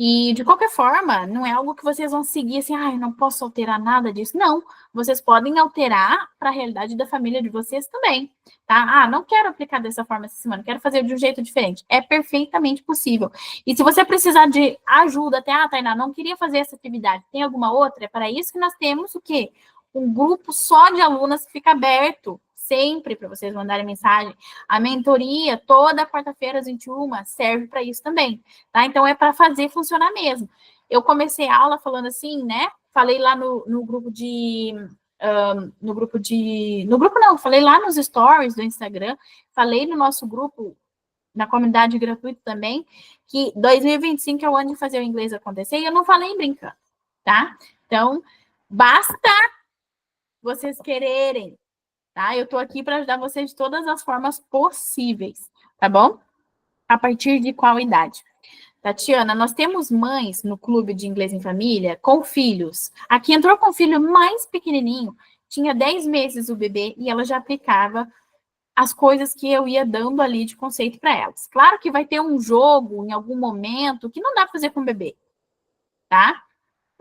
A: E, de qualquer forma, não é algo que vocês vão seguir assim, eu não posso alterar nada disso. Não, vocês podem alterar para a realidade da família de vocês também, tá? Não quero aplicar dessa forma essa semana, quero fazer de um jeito diferente. É perfeitamente possível. E se você precisar de ajuda, até, Tainá, não queria fazer essa atividade, tem alguma outra? É para isso que nós temos o quê? Um grupo só de alunas que fica aberto sempre para vocês mandarem mensagem. A mentoria, toda quarta-feira às 21, serve para isso também, tá? Então, é para fazer funcionar mesmo. Eu comecei a aula falando assim, né? Falei lá no grupo de... falei lá nos stories do Instagram, falei no nosso grupo, na comunidade gratuita também, que 2025 é o ano de fazer o inglês acontecer, e eu não falei brincando, tá? Então, basta vocês quererem, tá? Eu tô aqui para ajudar vocês de todas as formas possíveis, tá bom? A partir de qual idade? Tatiana, nós temos mães no Clube de Inglês em Família com filhos. Aqui entrou com o filho mais pequenininho, tinha 10 meses o bebê, e ela já aplicava as coisas que eu ia dando ali de conceito para elas. Claro que vai ter um jogo em algum momento que não dá para fazer com o bebê, tá?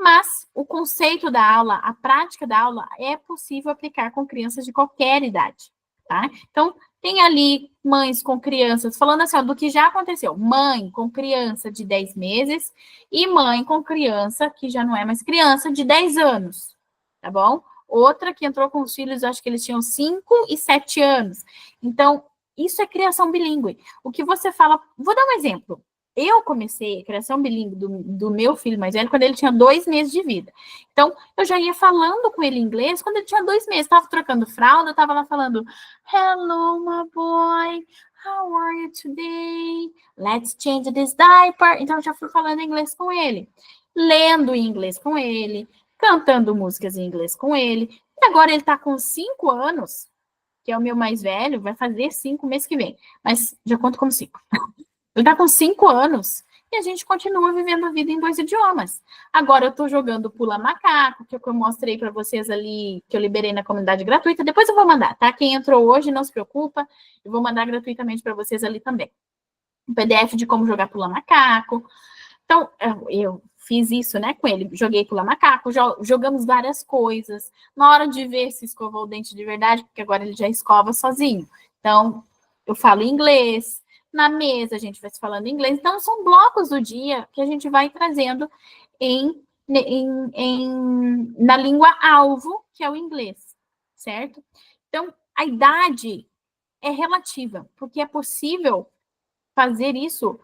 A: Mas o conceito da aula, a prática da aula, é possível aplicar com crianças de qualquer idade, tá? Então, tem ali mães com crianças, falando assim, do que já aconteceu. Mãe com criança de 10 meses e mãe com criança, que já não é mais criança, de 10 anos, tá bom? Outra que entrou com os filhos, acho que eles tinham 5 e 7 anos. Então, isso é criação bilíngue. O que você fala... Vou dar um exemplo. eu comecei a criação bilíngue do meu filho mais velho quando ele tinha 2 meses de vida. Então, eu já ia falando com ele em inglês quando ele tinha 2 meses. Estava trocando fralda, estava lá falando, hello, my boy, how are you today? Let's change this diaper. Então, eu já fui falando inglês com ele, lendo em inglês com ele, cantando músicas em inglês com ele. E agora ele está com 5 anos, que é o meu mais velho, vai fazer 5 mês que vem. Mas já conto como 5. Ele está com 5 anos e a gente continua vivendo a vida em 2 idiomas. Agora eu estou jogando Pula Macaco, que eu mostrei para vocês ali, que eu liberei na comunidade gratuita. Depois eu vou mandar, tá? Quem entrou hoje, não se preocupa, eu vou mandar gratuitamente para vocês ali também. Um PDF de como jogar Pula Macaco. Então, eu fiz isso, né, com ele. Joguei Pula Macaco, jogamos várias coisas. Na hora de ver se escovou o dente de verdade, porque agora ele já escova sozinho. Então, eu falo inglês. Na mesa, a gente vai se falando inglês. Então, são blocos do dia que a gente vai trazendo na língua alvo, que é o inglês, certo? Então, a idade é relativa, porque é possível fazer isso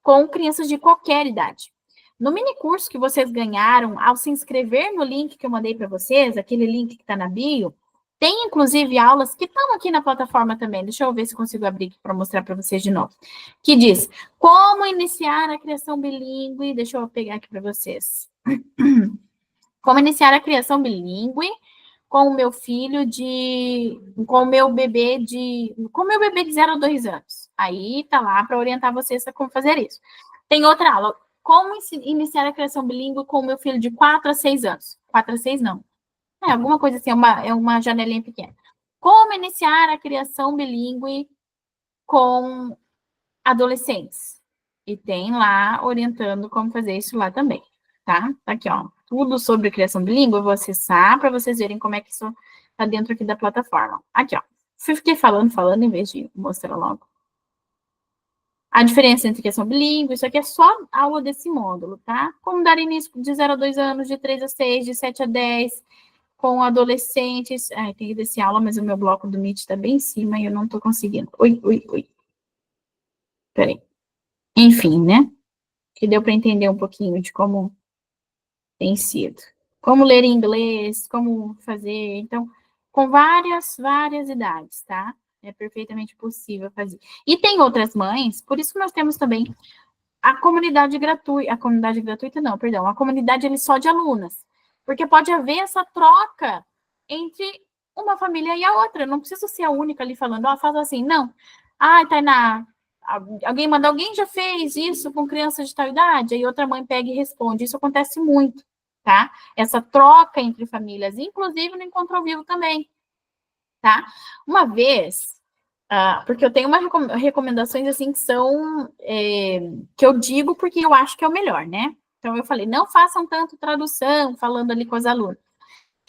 A: com crianças de qualquer idade. No mini curso que vocês ganharam, ao se inscrever no link que eu mandei para vocês, aquele link que está na bio, tem, inclusive, aulas que estão aqui na plataforma também. Deixa eu ver se consigo abrir aqui para mostrar para vocês de novo. Que diz, como iniciar a criação bilíngue. Deixa eu pegar aqui para vocês. Como iniciar a criação bilíngue com o meu filho com o meu bebê de 0 a 2 anos. Aí tá lá para orientar vocês a como fazer isso. Tem outra aula. Como iniciar a criação bilíngue com o meu filho de 4 a 6 anos. 4 a 6 não. Alguma coisa assim, é uma janelinha pequena. Como iniciar a criação bilíngue com adolescentes. E tem lá orientando como fazer isso lá também, tá? Tá aqui, ó. Tudo sobre criação bilíngue, eu vou acessar para vocês verem como é que isso tá dentro aqui da plataforma. Aqui, ó. Fiquei falando em vez de mostrar logo. A diferença entre criação bilíngue, isso aqui é só aula desse módulo, tá? Como dar início de 0 a 2 anos, de 3 a 6, de 7 a 10, com adolescentes. Ai, tem que descer aula, mas o meu bloco do Meet está bem em cima e eu não estou conseguindo. Oi. Peraí. Enfim, né? Que deu para entender um pouquinho de como tem sido. Como ler em inglês, como fazer. Então, com várias idades, tá? É perfeitamente possível fazer. E tem outras mães, por isso que nós temos também a comunidade gratuita. A comunidade gratuita, não, perdão. A comunidade ele só de alunas. Porque pode haver essa troca entre uma família e a outra. Não precisa ser a única ali falando, ó, faz assim. Não. Ah, Tainá, alguém já fez isso com criança de tal idade? Aí outra mãe pega e responde. Isso acontece muito, tá? Essa troca entre famílias, inclusive no encontro ao vivo também, tá? Uma vez, porque eu tenho recomendações assim que são, que eu digo porque eu acho que é o melhor, né? Então eu falei, não façam tanto tradução, falando ali com as alunas.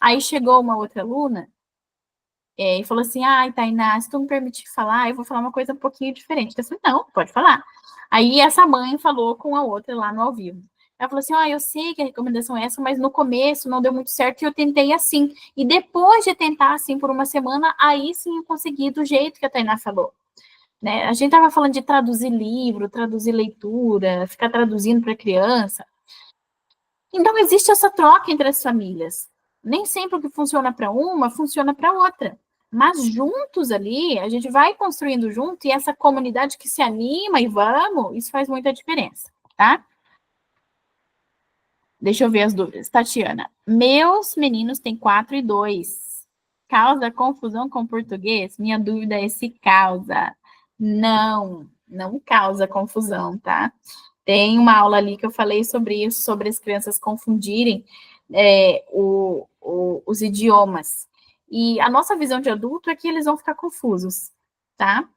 A: Aí chegou uma outra aluna, e falou assim, ai, Tainá, se tu me permitir falar, eu vou falar uma coisa um pouquinho diferente. Eu falei, não, pode falar. Aí essa mãe falou com a outra lá no ao vivo. Ela falou assim, eu sei que a recomendação é essa, mas no começo não deu muito certo e eu tentei assim. E depois de tentar assim por uma semana, aí sim eu consegui do jeito que a Tainá falou. Né? A gente estava falando de traduzir livro, traduzir leitura, ficar traduzindo para criança. Então existe essa troca entre as famílias. Nem sempre o que funciona para uma, funciona para outra. Mas juntos ali, a gente vai construindo junto e essa comunidade que se anima e vamos, isso faz muita diferença, tá? Deixa eu ver as dúvidas. Tatiana, meus meninos têm 4 e 2. Causa confusão com português? Minha dúvida é se causa. Não causa confusão, tá? Tem uma aula ali que eu falei sobre isso, sobre as crianças confundirem os idiomas. E a nossa visão de adulto é que eles vão ficar confusos, tá?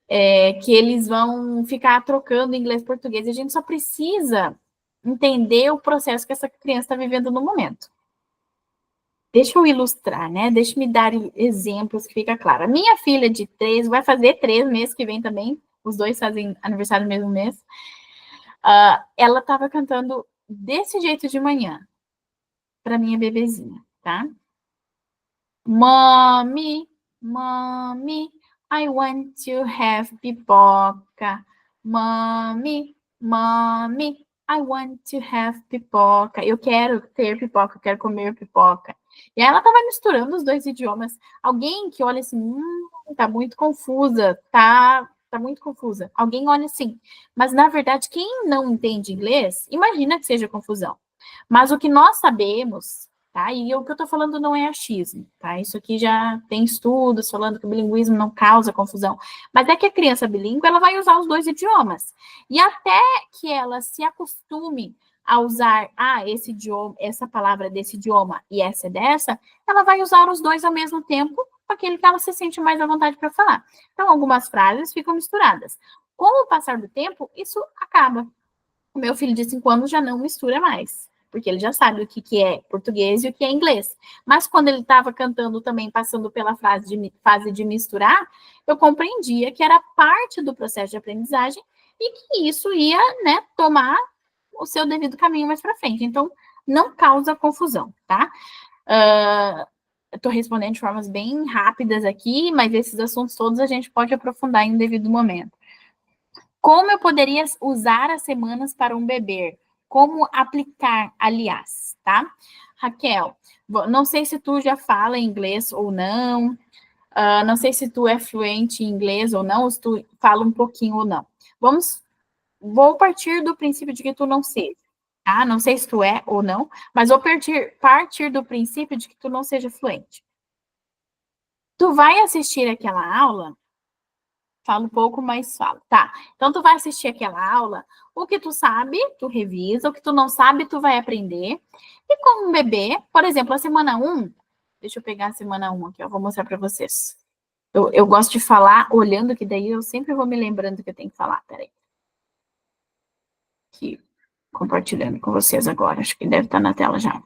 A: Que eles vão ficar trocando inglês e português. E a gente só precisa entender o processo que essa criança está vivendo no momento. Deixa eu ilustrar, né? Deixa eu me dar exemplos que fica claro. A minha filha de 3, vai fazer 3 mês que vem também, os dois fazem aniversário no mesmo mês. Ela estava cantando desse jeito de manhã, para minha bebezinha, tá? Mommy, I want to have pipoca. Mommy, Mommy, I want to have pipoca. Eu quero ter pipoca, eu quero comer pipoca. E aí ela estava misturando os dois idiomas. Alguém que olha assim, tá muito confusa, tá muito confusa. Alguém olha assim. Mas, na verdade, quem não entende inglês, imagina que seja confusão. Mas o que nós sabemos, tá? E o que eu tô falando não é achismo, tá? Isso aqui já tem estudos falando que o bilinguismo não causa confusão. Mas é que a criança bilíngue, ela vai usar os dois idiomas. E até que ela se acostume a usar esse idioma, essa palavra desse idioma e essa é dessa, ela vai usar os dois ao mesmo tempo, aquele que ela se sente mais à vontade para falar. Então, algumas frases ficam misturadas. Com o passar do tempo, isso acaba. O meu filho de 5 anos já não mistura mais, porque ele já sabe o que é português e o que é inglês. Mas quando ele estava cantando também, passando pela fase de misturar, eu compreendia que era parte do processo de aprendizagem e que isso ia, né, tomar o seu devido caminho mais para frente. Então, não causa confusão, tá? Estou respondendo de formas bem rápidas aqui, mas esses assuntos todos a gente pode aprofundar em um devido momento. Como eu poderia usar as semanas para um bebê? Como aplicar, aliás, tá? Raquel, não sei se tu já fala inglês ou não, não sei se tu é fluente em inglês ou não, ou se tu fala um pouquinho ou não. Vou partir do princípio de que tu não seja, tá? Não sei se tu é ou não, mas vou partir do princípio de que tu não seja fluente. Tu vai assistir aquela aula, falo um pouco, mas falo, tá? Então, tu vai assistir aquela aula, o que tu sabe, tu revisa, o que tu não sabe, tu vai aprender. E com um bebê, por exemplo, a semana 1, deixa eu pegar a semana 1 aqui, ó, vou mostrar para vocês. Eu gosto de falar olhando, que daí eu sempre vou me lembrando que eu tenho que falar, peraí. Aqui, compartilhando com vocês agora, acho que deve estar na tela já.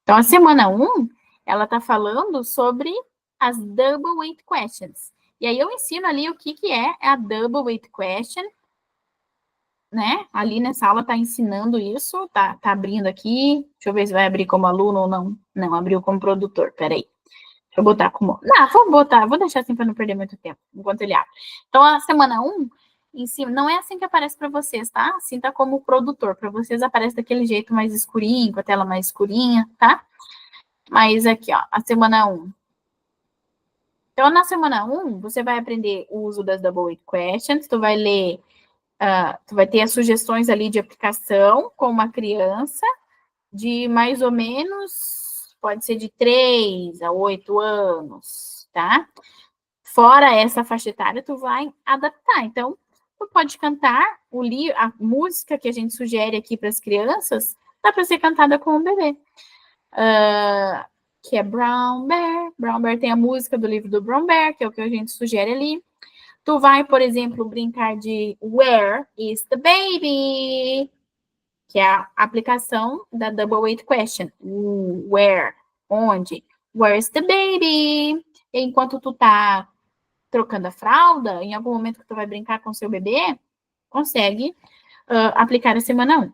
A: Então, a semana 1, ela tá falando sobre as double weight questions. E aí eu ensino ali o que é a double weight question, né? Ali nessa aula tá ensinando isso, tá abrindo aqui. Deixa eu ver se vai abrir como aluno ou não. Não, abriu como produtor, peraí. Deixa eu botar como... Não, vou deixar assim para não perder muito tempo, enquanto ele abre. Então, a semana 1, em cima, não é assim que aparece para vocês, tá? Assim tá como produtor. Para vocês aparece daquele jeito mais escurinho, com a tela mais escurinha, tá? Mas aqui, ó, a semana 1. Então, na semana 1, você vai aprender o uso das double weight questions, tu vai ler, tu vai ter as sugestões ali de aplicação com uma criança de mais ou menos, pode ser de 3 a 8 anos, tá? Fora essa faixa etária, tu vai adaptar. Então, tu pode cantar a música que a gente sugere aqui para as crianças, dá para ser cantada com o bebê. Que é Brown Bear. Brown Bear tem a música do livro do Brown Bear, que é o que a gente sugere ali. Tu vai, por exemplo, brincar de Where is the baby? Que é a aplicação da double weight question. Where? Onde? Where is the baby? E enquanto tu tá trocando a fralda, em algum momento que tu vai brincar com seu bebê, consegue aplicar a semana 1.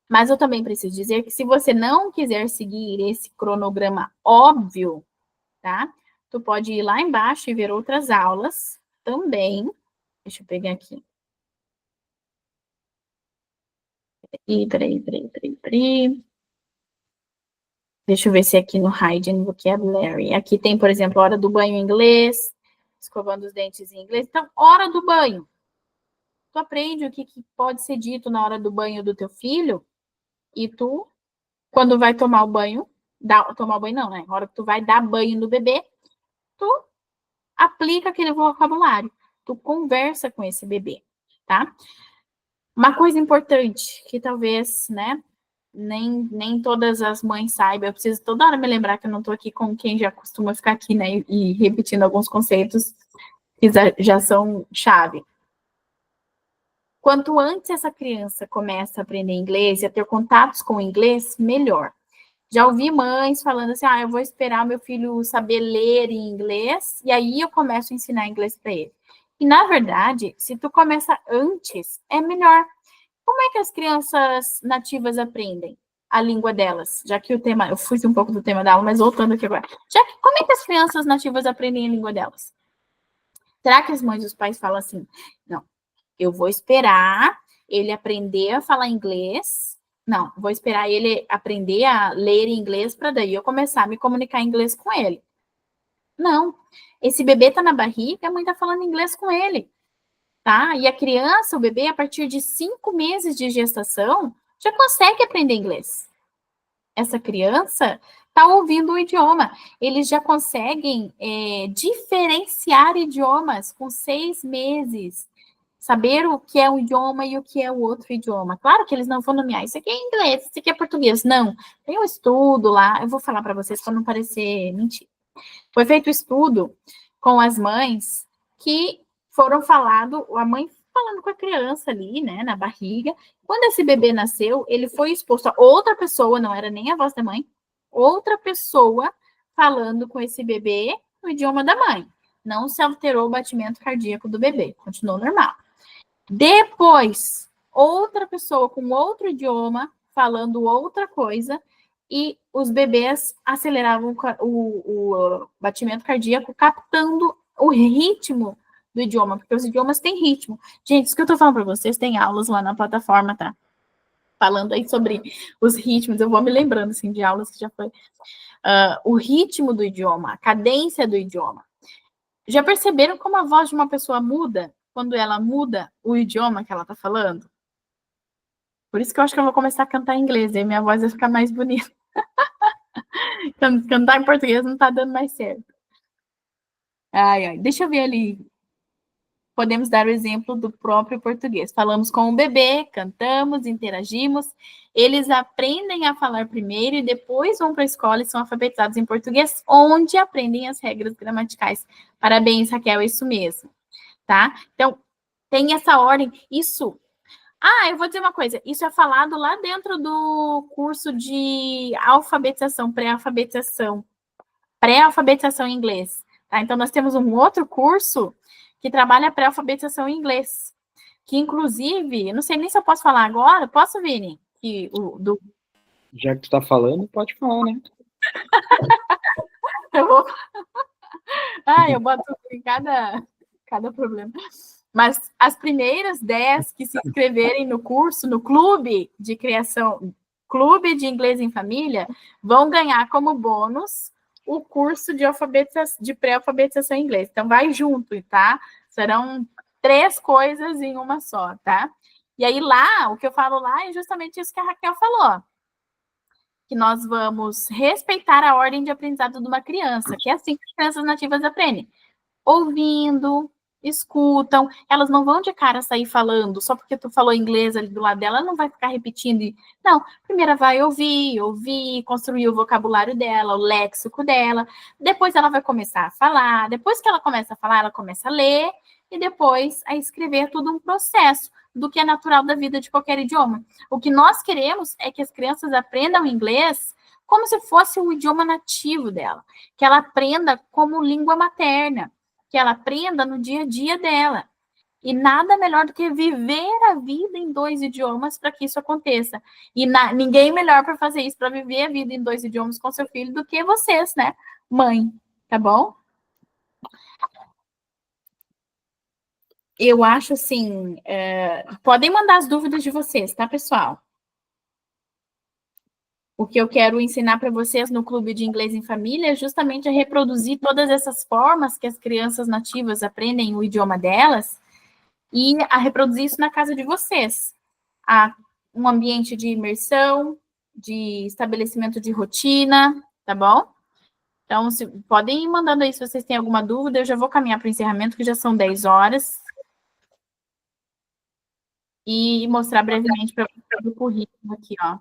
A: Mas eu também preciso dizer que se você não quiser seguir esse cronograma óbvio, tá? Tu pode ir lá embaixo e ver outras aulas também. Deixa eu pegar aqui. Peraí. Deixa eu ver se é aqui no Hidden Vocabulary. Aqui tem, por exemplo, hora do banho em inglês, escovando os dentes em inglês. Então, hora do banho. Tu aprende o que pode ser dito na hora do banho do teu filho e tu, quando vai tomar o banho, tomar o banho não, né? Na hora que tu vai dar banho no bebê, tu aplica aquele vocabulário. Tu conversa com esse bebê, tá? Uma coisa importante que talvez, né, nem todas as mães saibam, eu preciso toda hora me lembrar que eu não tô aqui com quem já costuma ficar aqui, né, e repetindo alguns conceitos que já são chave. Quanto antes essa criança começa a aprender inglês e a ter contatos com o inglês, melhor. Já ouvi mães falando assim, eu vou esperar meu filho saber ler em inglês e aí eu começo a ensinar inglês para ele. E, na verdade, se tu começa antes, é melhor. Como é que as crianças nativas aprendem a língua delas? Já que o tema, eu fui um pouco do tema da aula, mas voltando aqui agora. Como é que as crianças nativas aprendem a língua delas? Será que as mães e os pais falam assim, não, Eu vou esperar ele aprender a falar inglês. Não, vou esperar ele aprender a ler inglês para daí eu começar a me comunicar em inglês com ele. Não. Esse bebê tá na barriga, a mãe tá falando inglês com ele, tá? E a criança, o bebê, a partir de 5 meses de gestação, já consegue aprender inglês. Essa criança tá ouvindo o idioma. Eles já conseguem diferenciar idiomas com 6 meses. Saber o que é um idioma e o que é o outro idioma. Claro que eles não vão nomear, isso aqui é inglês, isso aqui é português. Não, tem um estudo lá, eu vou falar para vocês para não parecer mentira. Foi feito estudo com as mães que foram falado, a mãe falando com a criança ali, né, na barriga. Quando esse bebê nasceu, ele foi exposto a outra pessoa, não era nem a voz da mãe, outra pessoa falando com esse bebê no idioma da mãe. Não se alterou o batimento cardíaco do bebê, continuou normal. Depois, outra pessoa com outro idioma, falando outra coisa, e os bebês aceleravam o batimento cardíaco, captando o ritmo do idioma, porque os idiomas têm ritmo. Gente, isso que eu tô falando para vocês, tem aulas lá na plataforma, tá? Falando aí sobre os ritmos, eu vou me lembrando, assim, de aulas que já foi. O ritmo do idioma, a cadência do idioma. Já perceberam como a voz de uma pessoa muda quando ela muda o idioma que ela está falando? Por isso que eu acho que eu vou começar a cantar em inglês, aí minha voz vai ficar mais bonita. Cantar em português não está dando mais certo. Ai, deixa eu ver ali. Podemos dar o exemplo do próprio português. Falamos com o bebê, cantamos, interagimos. Eles aprendem a falar primeiro e depois vão para a escola e são alfabetizados em português, onde aprendem as regras gramaticais. Parabéns, Raquel, é isso mesmo. Tá? Então, tem essa ordem. Isso. Eu vou dizer uma coisa. Isso é falado lá dentro do curso de alfabetização, pré-alfabetização em inglês. Tá? Então, nós temos um outro curso que trabalha pré-alfabetização em inglês. Que, inclusive, eu não sei nem se eu posso falar agora. Posso, Vini?
C: Já que tu tá falando, pode falar, né?
A: Eu vou... eu boto em cada problema. Mas as primeiras 10 que se inscreverem no curso, no clube de criação, clube de inglês em família, vão ganhar como bônus o curso de pré-alfabetização em inglês. Então, vai junto, tá? Serão 3 coisas em uma só, tá? E aí lá, o que eu falo lá é justamente isso que a Raquel falou. Que nós vamos respeitar a ordem de aprendizado de uma criança, que é assim que as crianças nativas aprendem. Ouvindo, escutam, elas não vão de cara sair falando, só porque tu falou inglês ali do lado dela, ela não vai ficar repetindo. Não, primeiro vai ouvir, construir o vocabulário dela, o léxico dela, depois ela vai começar a falar, depois que ela começa a falar, ela começa a ler, e depois a escrever, tudo um processo do que é natural da vida de qualquer idioma. O que nós queremos é que as crianças aprendam inglês como se fosse o idioma nativo dela, que ela aprenda como língua materna, que ela aprenda no dia a dia dela. E nada melhor do que viver a vida em 2 idiomas para que isso aconteça. E ninguém melhor para fazer isso, para viver a vida em 2 idiomas com seu filho, do que vocês, né? Mãe, tá bom? Eu acho assim, podem mandar as dúvidas de vocês, tá, pessoal? O que eu quero ensinar para vocês no Clube de Inglês em Família é justamente a reproduzir todas essas formas que as crianças nativas aprendem o idioma delas e a reproduzir isso na casa de vocês. Um ambiente de imersão, de estabelecimento de rotina, tá bom? Então, podem ir mandando aí se vocês têm alguma dúvida. Eu já vou caminhar para o encerramento, que já são 10 horas. E mostrar brevemente para vocês o currículo aqui, ó.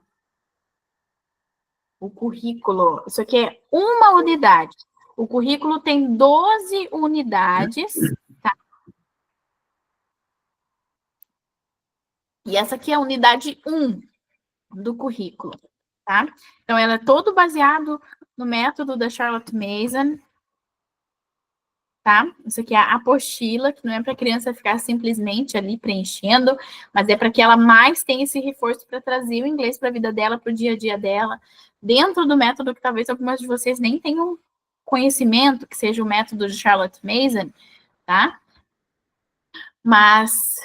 A: O currículo, isso aqui é uma unidade. O currículo tem 12 unidades, tá? E essa aqui é a unidade 1 do currículo, tá? Então, ela é todo baseado no método da Charlotte Mason, tá? Isso aqui é a apostila, que não é para a criança ficar simplesmente ali preenchendo, mas é para que ela mais tenha esse reforço para trazer o inglês para a vida dela, para o dia a dia dela, dentro do método que talvez algumas de vocês nem tenham conhecimento, que seja o método de Charlotte Mason, tá? Mas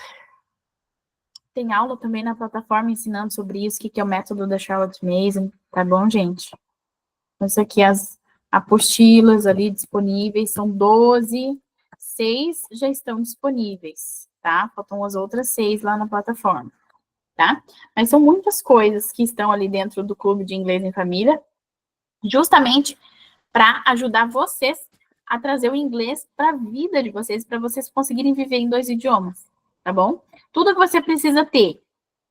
A: tem aula também na plataforma ensinando sobre isso, o que é o método da Charlotte Mason, tá bom, gente? Então, isso aqui, as apostilas ali disponíveis, são 12, 6 já estão disponíveis, tá? Faltam as outras 6 lá na plataforma, tá? Mas são muitas coisas que estão ali dentro do Clube de Inglês em Família, justamente para ajudar vocês a trazer o inglês para a vida de vocês, para vocês conseguirem viver em 2 idiomas, tá bom? Tudo que você precisa ter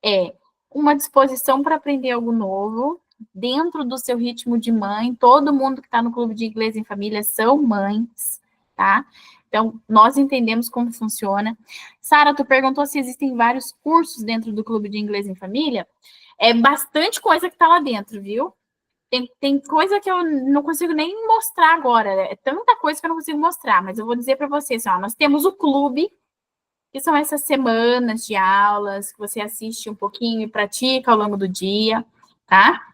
A: é uma disposição para aprender algo novo, dentro do seu ritmo de mãe. Todo mundo que está no Clube de Inglês em Família são mães, tá? Então, nós entendemos como funciona. Sara, tu perguntou se existem vários cursos dentro do Clube de Inglês em Família. É bastante coisa que está lá dentro, viu? Tem coisa que eu não consigo nem mostrar agora. É tanta coisa que eu não consigo mostrar, mas eu vou dizer para vocês, ó, nós temos o clube, que são essas semanas de aulas, que você assiste um pouquinho e pratica ao longo do dia, tá?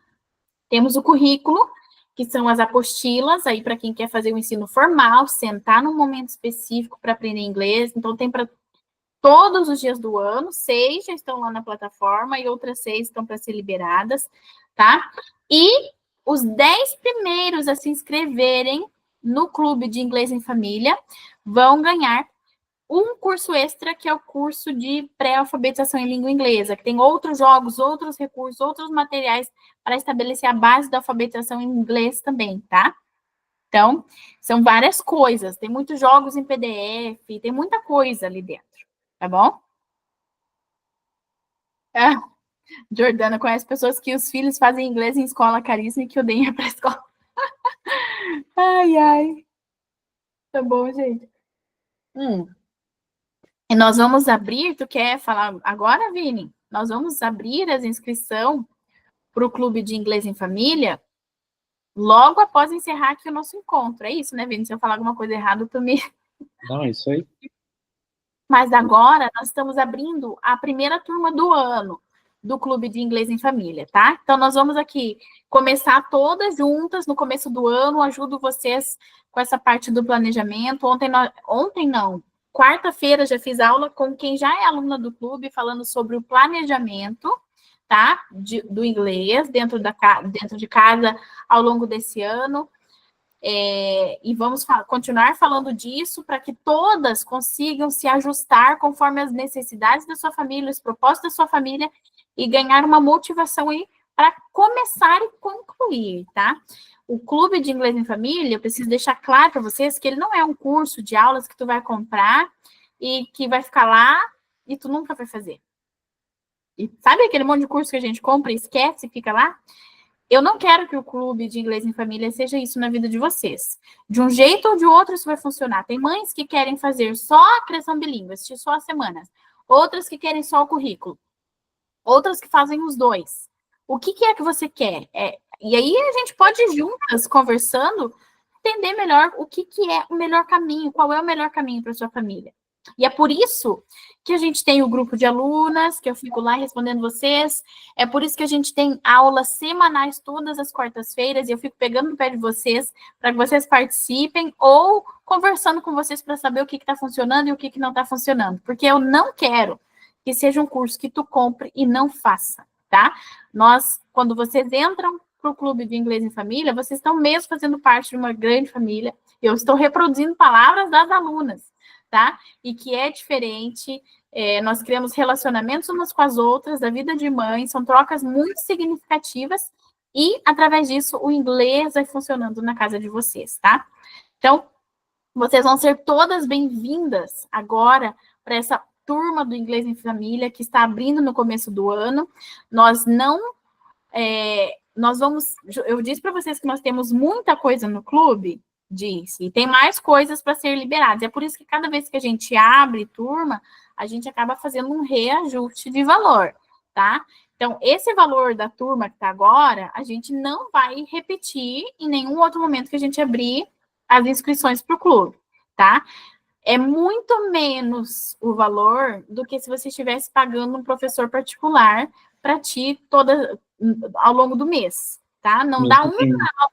A: Temos o currículo, que são as apostilas, aí para quem quer fazer o ensino formal, sentar num momento específico para aprender inglês. Então, tem para todos os dias do ano, 6 já estão lá na plataforma e outras 6 estão para ser liberadas, tá? E os 10 primeiros a se inscreverem no Clube de Inglês em Família vão ganhar um curso extra, que é o curso de pré-alfabetização em língua inglesa, que tem outros jogos, outros recursos, outros materiais para estabelecer a base da alfabetização em inglês também, tá? Então, são várias coisas. Tem muitos jogos em PDF, tem muita coisa ali dentro, tá bom? Jordana conhece pessoas que os filhos fazem inglês em escola caríssima e que odeiam para a escola. Ai, ai. Tá bom, gente. E nós vamos abrir, tu quer falar agora, Vini? Nós vamos abrir as inscrições para o Clube de Inglês em Família logo após encerrar aqui o nosso encontro. É isso, né, Vini? Se eu falar alguma coisa errada, tu me...
C: Não, é isso aí.
A: Mas agora nós estamos abrindo a primeira turma do ano do Clube de Inglês em Família, tá? Então, nós vamos aqui começar todas juntas no começo do ano, ajudo vocês com essa parte do planejamento. Ontem não, quarta-feira já fiz aula com quem já é aluna do clube, falando sobre o planejamento, tá? Do inglês dentro de casa ao longo desse ano. E vamos continuar falando disso para que todas consigam se ajustar conforme as necessidades da sua família, os propósitos da sua família e ganhar uma motivação aí para começar e concluir, tá? O Clube de Inglês em Família, eu preciso deixar claro para vocês que ele não é um curso de aulas que tu vai comprar e que vai ficar lá e tu nunca vai fazer. E sabe aquele monte de curso que a gente compra e esquece e fica lá? Eu não quero que o Clube de Inglês em Família seja isso na vida de vocês. De um jeito ou de outro isso vai funcionar. Tem mães que querem fazer só a criação bilíngue, assistir só as semanas. Outras que querem só o currículo. Outras que fazem os dois. O que é que você quer? E aí a gente pode ir juntas, conversando, entender melhor o que é o melhor caminho, qual é o melhor caminho para sua família. E é por isso que a gente tem o grupo de alunas, que eu fico lá respondendo vocês. É por isso que a gente tem aulas semanais todas as quartas-feiras, e eu fico pegando no pé de vocês para que vocês participem, ou conversando com vocês para saber o que está funcionando e o que não está funcionando. Porque eu não quero que seja um curso que tu compre e não faça, tá? Quando vocês entram para o Clube de Inglês em Família, vocês estão mesmo fazendo parte de uma grande família. Eu estou reproduzindo palavras das alunas, tá? E que é diferente, nós criamos relacionamentos umas com as outras, da vida de mãe, são trocas muito significativas, e, através disso, o inglês vai funcionando na casa de vocês, tá? Então, vocês vão ser todas bem-vindas agora para essa turma do Inglês em Família, que está abrindo no começo do ano. Eu disse para vocês que nós temos muita coisa no clube, e tem mais coisas para ser liberadas. É por isso que cada vez que a gente abre turma, a gente acaba fazendo um reajuste de valor, tá? Então, esse valor da turma que está agora, a gente não vai repetir em nenhum outro momento que a gente abrir as inscrições para o clube, tá? É muito menos o valor do que se você estivesse pagando um professor particular para ti ao longo do mês, tá? Não dá uma aula.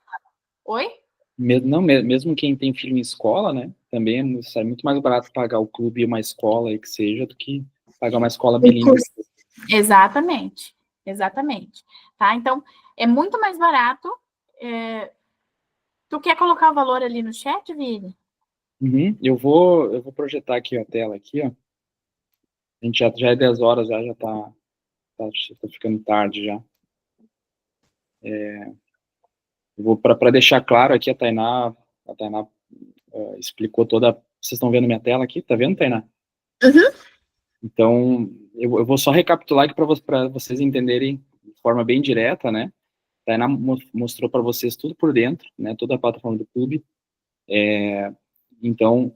A: Oi?
C: Mesmo quem tem filho em escola, né? Também é muito mais barato pagar o clube e uma escola aí que seja do que pagar uma escola bilíngue.
A: Exatamente, exatamente. Tá? Então, é muito mais barato. Tu quer colocar o valor ali no chat, Vini?
C: Uhum. Eu vou projetar aqui a tela aqui, ó. A gente já é 10 horas, já tá ficando tarde já. Eu vou para deixar claro aqui, a Tainá explicou toda. Vocês estão vendo minha tela aqui? Tá vendo, Tainá?
A: Uhum.
C: Então, eu vou só recapitular aqui para vocês entenderem de forma bem direta, né? A Tainá mostrou para vocês tudo por dentro, né? Toda a plataforma do clube. Então,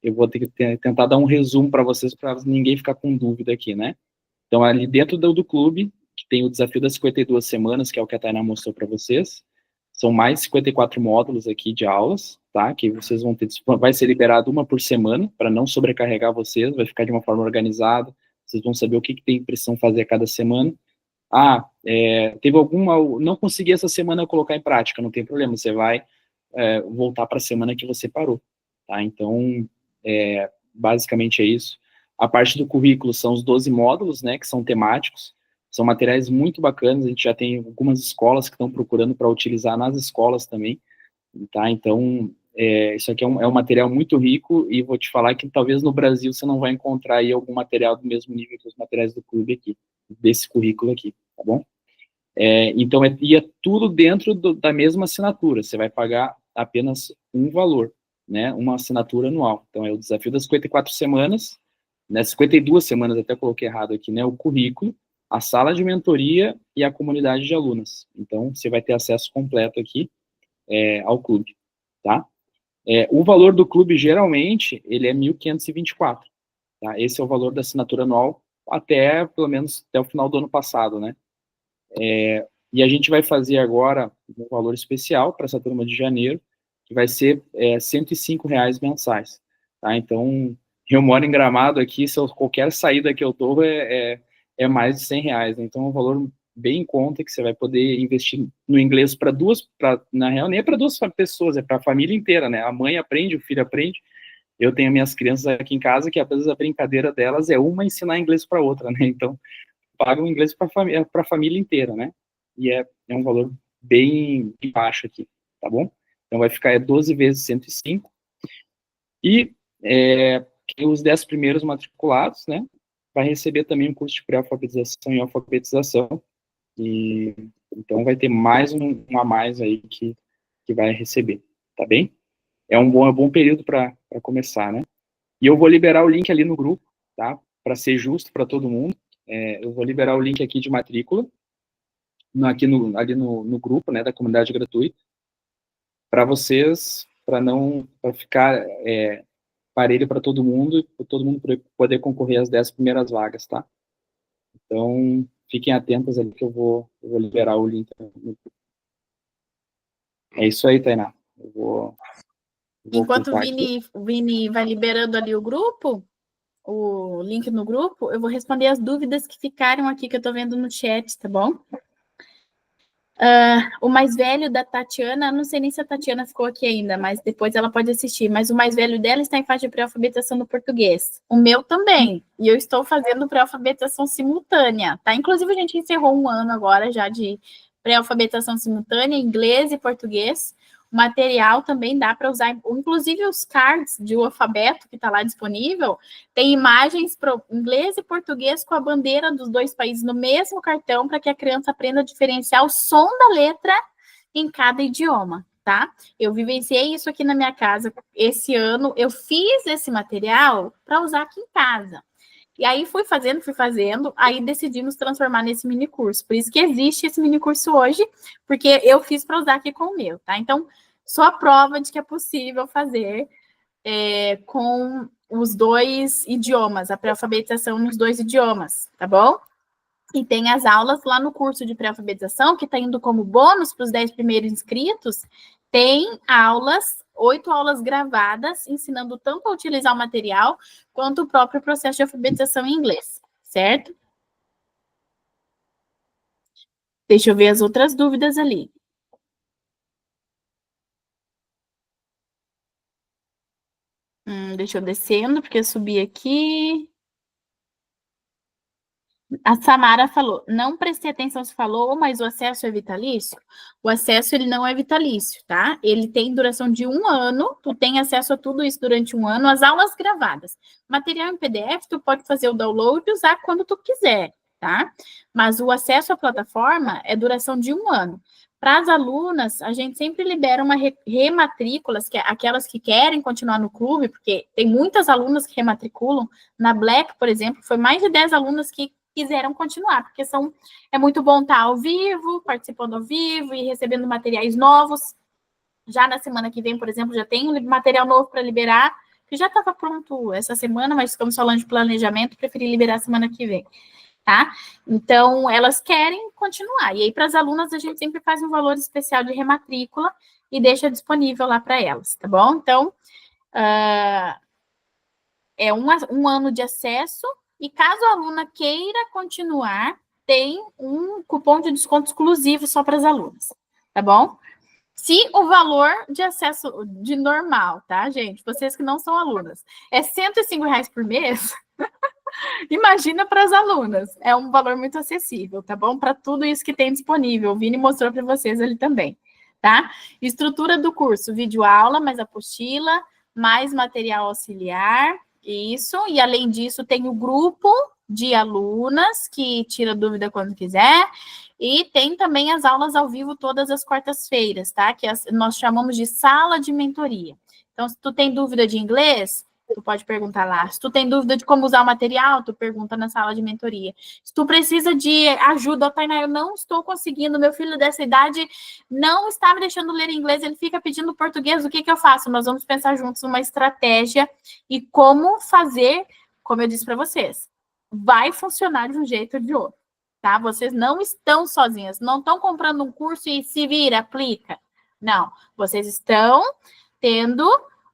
C: eu vou ter que tentar dar um resumo para vocês, para ninguém ficar com dúvida aqui, né? Então, ali dentro do clube, que tem o desafio das 52 semanas, que é o que a Tainá mostrou para vocês, são mais 54 módulos aqui de aulas, tá? Que vocês vão ter, vai ser liberado uma por semana, para não sobrecarregar vocês, vai ficar de uma forma organizada, vocês vão saber o que tem precisam fazer a cada semana. Teve alguma, não consegui essa semana colocar em prática, não tem problema, você vai voltar para a semana que você parou, tá? Então, basicamente é isso. A parte do currículo são os 12 módulos, né, que são temáticos, são materiais muito bacanas, a gente já tem algumas escolas que estão procurando para utilizar nas escolas também, tá? Então, isso aqui é um material muito rico e vou te falar que talvez no Brasil você não vai encontrar aí algum material do mesmo nível que os materiais do clube aqui, desse currículo aqui, tá bom? Então, e é tudo dentro da mesma assinatura, você vai pagar apenas um valor, né, uma assinatura anual. Então, é o desafio das 54 semanas, né, 52 semanas, até coloquei errado aqui, né, o currículo, a sala de mentoria e a comunidade de alunas. Então, você vai ter acesso completo aqui ao clube, tá? O valor do clube, geralmente, ele é 1.524, tá? Esse é o valor da assinatura anual até, pelo menos, até o final do ano passado, né? E a gente vai fazer agora um valor especial para essa turma de janeiro, que vai ser R$ 105 mensais, tá? Então, eu moro em Gramado aqui, se qualquer saída que eu dou é mais de R$ 100, né? Então, é um valor bem em conta que você vai poder investir no inglês para na real, nem é para duas pessoas, é para a família inteira, né? A mãe aprende, o filho aprende. Eu tenho minhas crianças aqui em casa que, às vezes, a brincadeira delas é uma ensinar inglês para outra, né? Então, paga o inglês para a família inteira, né? E é um valor bem baixo aqui, tá bom? Então vai ficar 12 vezes 105. E os 10 primeiros matriculados, né? Vai receber também um curso de pré-alfabetização e alfabetização. E então vai ter mais um a mais aí que vai receber, tá bem? É um bom período para começar, né? E eu vou liberar o link ali no grupo, tá? Para ser justo para todo mundo. Eu vou liberar o link aqui de matrícula, ali no grupo, né, da comunidade gratuita, para vocês, para ficar parelho para todo mundo poder concorrer às 10 primeiras vagas, tá? Então, fiquem atentos ali que eu vou liberar o link. É isso aí, Tainá. Eu vou
A: Enquanto
C: ocultar aqui.
A: O Vini vai liberando ali o grupo, o link no grupo, eu vou responder as dúvidas que ficaram aqui, que eu tô vendo no chat, tá bom? O mais velho da Tatiana, não sei nem se a Tatiana ficou aqui ainda, mas depois ela pode assistir. Mas o mais velho dela está em fase de pré-alfabetização no português. O meu também. E eu estou fazendo pré-alfabetização simultânea, tá? Inclusive, a gente encerrou um ano agora já de pré-alfabetização simultânea, inglês e português. O material também dá para usar, inclusive os cards de alfabeto que está lá disponível, tem imagens para inglês e português com a bandeira dos dois países no mesmo cartão para que a criança aprenda a diferenciar o som da letra em cada idioma, tá? Eu vivenciei isso aqui na minha casa esse ano. Eu fiz esse material para usar aqui em casa. E aí fui fazendo, aí decidimos transformar nesse mini curso. Por isso que existe esse mini curso hoje, porque eu fiz para usar aqui com o meu, tá? Então, só a prova de que é possível fazer com os dois idiomas, a pré-alfabetização nos dois idiomas, tá bom? E tem as aulas lá no curso de pré-alfabetização, que está indo como bônus para os 10 primeiros inscritos, tem aulas, 8 aulas gravadas, ensinando tanto a utilizar o material, quanto o próprio processo de alfabetização em inglês, certo? Deixa eu ver as outras dúvidas ali. Deixa eu descendo, porque eu subi aqui. A Samara falou, não prestei atenção se falou, mas o acesso é vitalício? O acesso, ele não é vitalício, tá? Ele tem duração de 1 ano, tu tem acesso a tudo isso durante 1 ano, as aulas gravadas. Material em PDF, tu pode fazer o download e usar quando tu quiser, tá? Mas o acesso à plataforma é duração de 1 ano. Para as alunas, a gente sempre libera uma rematrículas, que é aquelas que querem continuar no clube, porque tem muitas alunas que rematriculam. Na Black, por exemplo, foi mais de 10 alunas que quiseram continuar, porque é muito bom estar ao vivo, participando ao vivo e recebendo materiais novos. Já na semana que vem, por exemplo, já tem um material novo para liberar, que já estava pronto essa semana, mas ficamos falando de planejamento, preferi liberar semana que vem, tá? Então, elas querem continuar. E aí, para as alunas, a gente sempre faz um valor especial de rematrícula e deixa disponível lá para elas, tá bom? Então, é um ano de acesso. E caso a aluna queira continuar, tem um cupom de desconto exclusivo só para as alunas, tá bom? Se o valor de acesso de normal, tá, gente? Vocês que não são alunas, é R$105 por mês, imagina para as alunas. É um valor muito acessível, tá bom? Para tudo isso que tem disponível. O Vini mostrou para vocês ali também, tá? Estrutura do curso, videoaula, mais apostila, mais material auxiliar. Isso, e além disso, tem o grupo de alunas que tira dúvida quando quiser, e tem também as aulas ao vivo todas as quartas-feiras, tá? Que nós chamamos de sala de mentoria. Então, se tu tem dúvida de inglês, tu pode perguntar lá. Se tu tem dúvida de como usar o material, tu pergunta na sala de mentoria. Se tu precisa de ajuda, Tainá, eu não estou conseguindo, meu filho dessa idade não está me deixando ler inglês, ele fica pedindo português, o que eu faço? Nós vamos pensar juntos uma estratégia e como fazer, como eu disse para vocês, vai funcionar de um jeito ou de outro, tá? Vocês não estão sozinhas, não estão comprando um curso e se vira, aplica. Não, vocês estão tendo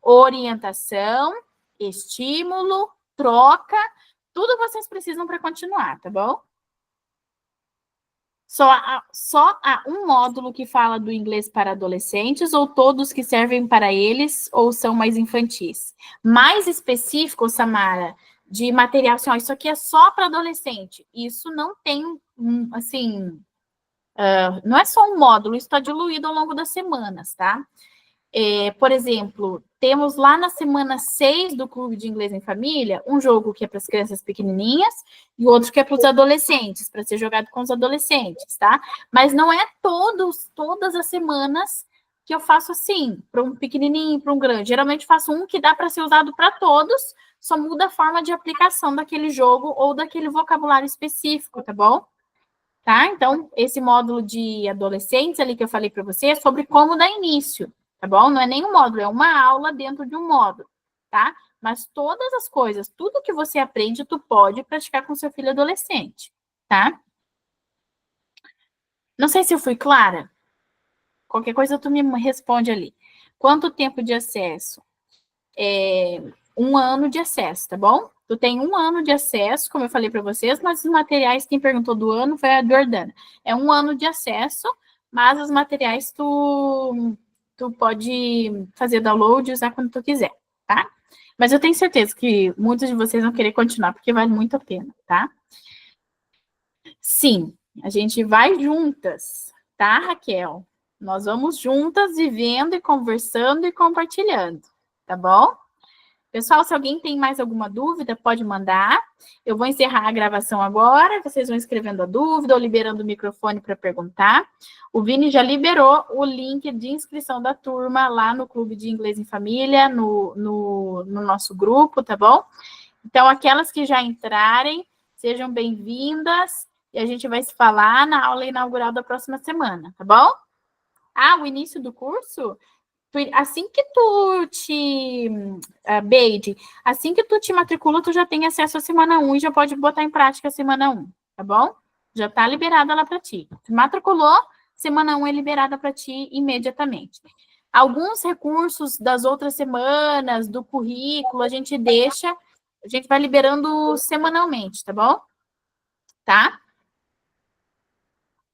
A: orientação, estímulo, troca, tudo vocês precisam para continuar, tá bom? Só há um módulo que fala do inglês para adolescentes ou todos que servem para eles ou são mais infantis? Mais específico, Samara, de material, assim, ó, isso aqui é só para adolescente. Isso não tem, assim, não é só um módulo, isso está diluído ao longo das semanas, tá? Por exemplo, temos lá na semana 6 do Clube de Inglês em Família, um jogo que é para as crianças pequenininhas e outro que é para os adolescentes, para ser jogado com os adolescentes, tá? Mas não é todas as semanas que eu faço assim, para um pequenininho, para um grande. Geralmente faço um que dá para ser usado para todos, só muda a forma de aplicação daquele jogo ou daquele vocabulário específico, tá bom? Tá? Então, esse módulo de adolescentes ali que eu falei para você é sobre como dar início. Tá bom? Não é nem um módulo, é uma aula dentro de um módulo, tá? Mas todas as coisas, tudo que você aprende, tu pode praticar com seu filho adolescente, tá? Não sei se eu fui clara. Qualquer coisa tu me responde ali. Quanto tempo de acesso? 1 ano de acesso, tá bom? Tu tem 1 ano de acesso, como eu falei para vocês, mas os materiais, quem perguntou do ano foi a Jordana. É 1 ano de acesso, mas os materiais tu pode fazer download e usar quando tu quiser, tá? Mas eu tenho certeza que muitos de vocês vão querer continuar, porque vale muito a pena, tá? Sim, a gente vai juntas, tá, Raquel? Nós vamos juntas vivendo e conversando e compartilhando, tá bom? Pessoal, se alguém tem mais alguma dúvida, pode mandar. Eu vou encerrar a gravação agora, vocês vão escrevendo a dúvida ou liberando o microfone para perguntar. O Vini já liberou o link de inscrição da turma lá no Clube de Inglês em Família, no nosso grupo, tá bom? Então, aquelas que já entrarem, sejam bem-vindas e a gente vai se falar na aula inaugural da próxima semana, tá bom? O início do curso... Assim que tu Beide, assim que tu te matricula, tu já tem acesso à semana 1 e já pode botar em prática a semana 1, tá bom? Já tá liberada lá para ti. Tu matriculou, semana 1 é liberada para ti imediatamente. Alguns recursos das outras semanas, do currículo, a gente vai liberando semanalmente, tá bom? Tá?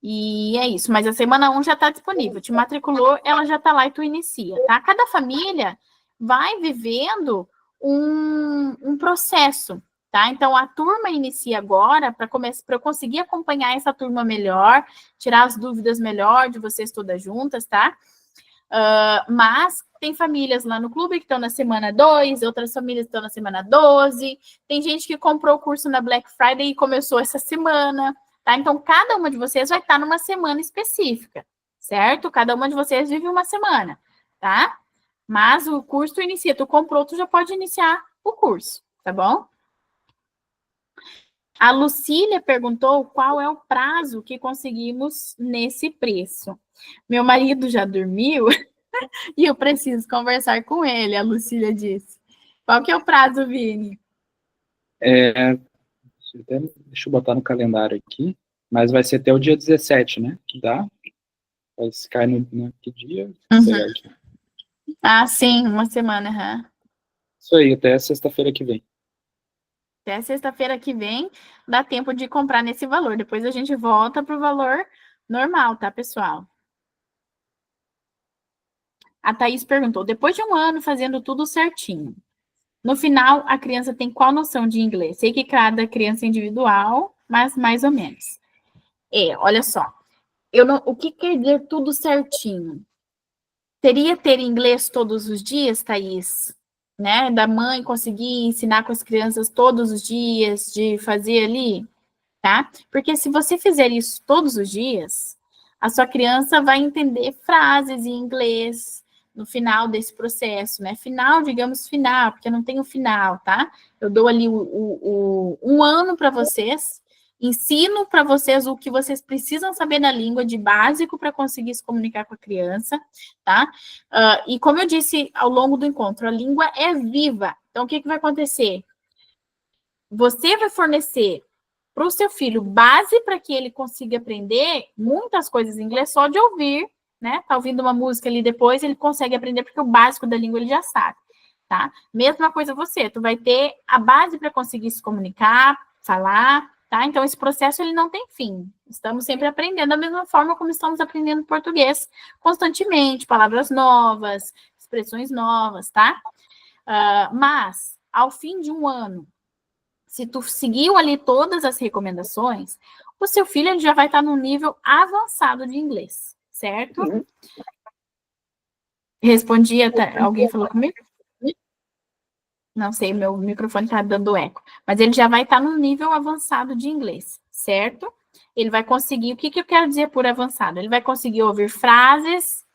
A: E é isso, mas a semana 1 já está disponível. Te matriculou, ela já está lá e tu inicia, tá? Cada família vai vivendo um processo. tá? Então, a turma inicia agora para eu conseguir acompanhar essa turma melhor, tirar as dúvidas melhor de vocês todas juntas, tá? Mas tem famílias lá no clube que estão na semana 2, outras famílias estão na semana 12, tem gente que comprou o curso na Black Friday e começou essa semana, tá? Então, cada uma de vocês vai estar numa semana específica, certo? Cada uma de vocês vive uma semana, tá? Mas o curso tu inicia, tu comprou, tu já pode iniciar o curso, tá bom? A Lucília perguntou qual é o prazo que conseguimos nesse preço. Meu marido já dormiu e eu preciso conversar com ele, a Lucília disse. Qual que é o prazo, Vini?
C: Deixa eu botar no calendário aqui, mas vai ser até o dia 17, né? Que dá? Vai cair no que dia?
A: Uhum. Ah, sim, uma semana. Uhum.
C: Isso aí, até sexta-feira que vem.
A: Até sexta-feira que vem, dá tempo de comprar nesse valor. Depois a gente volta para o valor normal, tá, pessoal? A Thaís perguntou, depois de um ano fazendo tudo certinho, no final, a criança tem qual noção de inglês? Sei que cada criança é individual, mas mais ou menos. Olha só, o que quer dizer tudo certinho? Teria ter inglês todos os dias, Thaís? Né? Da mãe conseguir ensinar com as crianças todos os dias, de fazer ali, tá? Porque se você fizer isso todos os dias, a sua criança vai entender frases em inglês no final desse processo, né? Final, digamos, final, porque não tem o final, tá? Eu dou ali um ano para vocês, ensino para vocês o que vocês precisam saber da língua de básico para conseguir se comunicar com a criança, tá? E como eu disse ao longo do encontro, a língua é viva. Então, o que vai acontecer? Você vai fornecer para o seu filho base para que ele consiga aprender muitas coisas em inglês só de ouvir, né? Tá ouvindo uma música ali depois, ele consegue aprender porque o básico da língua ele já sabe, tá? Mesma coisa você, tu vai ter a base para conseguir se comunicar, falar, tá? Então esse processo ele não tem fim. Estamos sempre aprendendo da mesma forma como estamos aprendendo português constantemente, palavras novas, expressões novas, tá? Mas ao fim de um ano, se tu seguiu ali todas as recomendações, o seu filho ele já vai estar no nível avançado de inglês, certo? Uhum. Respondi até... Alguém falou comigo? Não sei, meu microfone está dando eco. Mas ele já vai estar no nível avançado de inglês, certo? Ele vai conseguir... O que eu quero dizer por avançado? Ele vai conseguir ouvir frases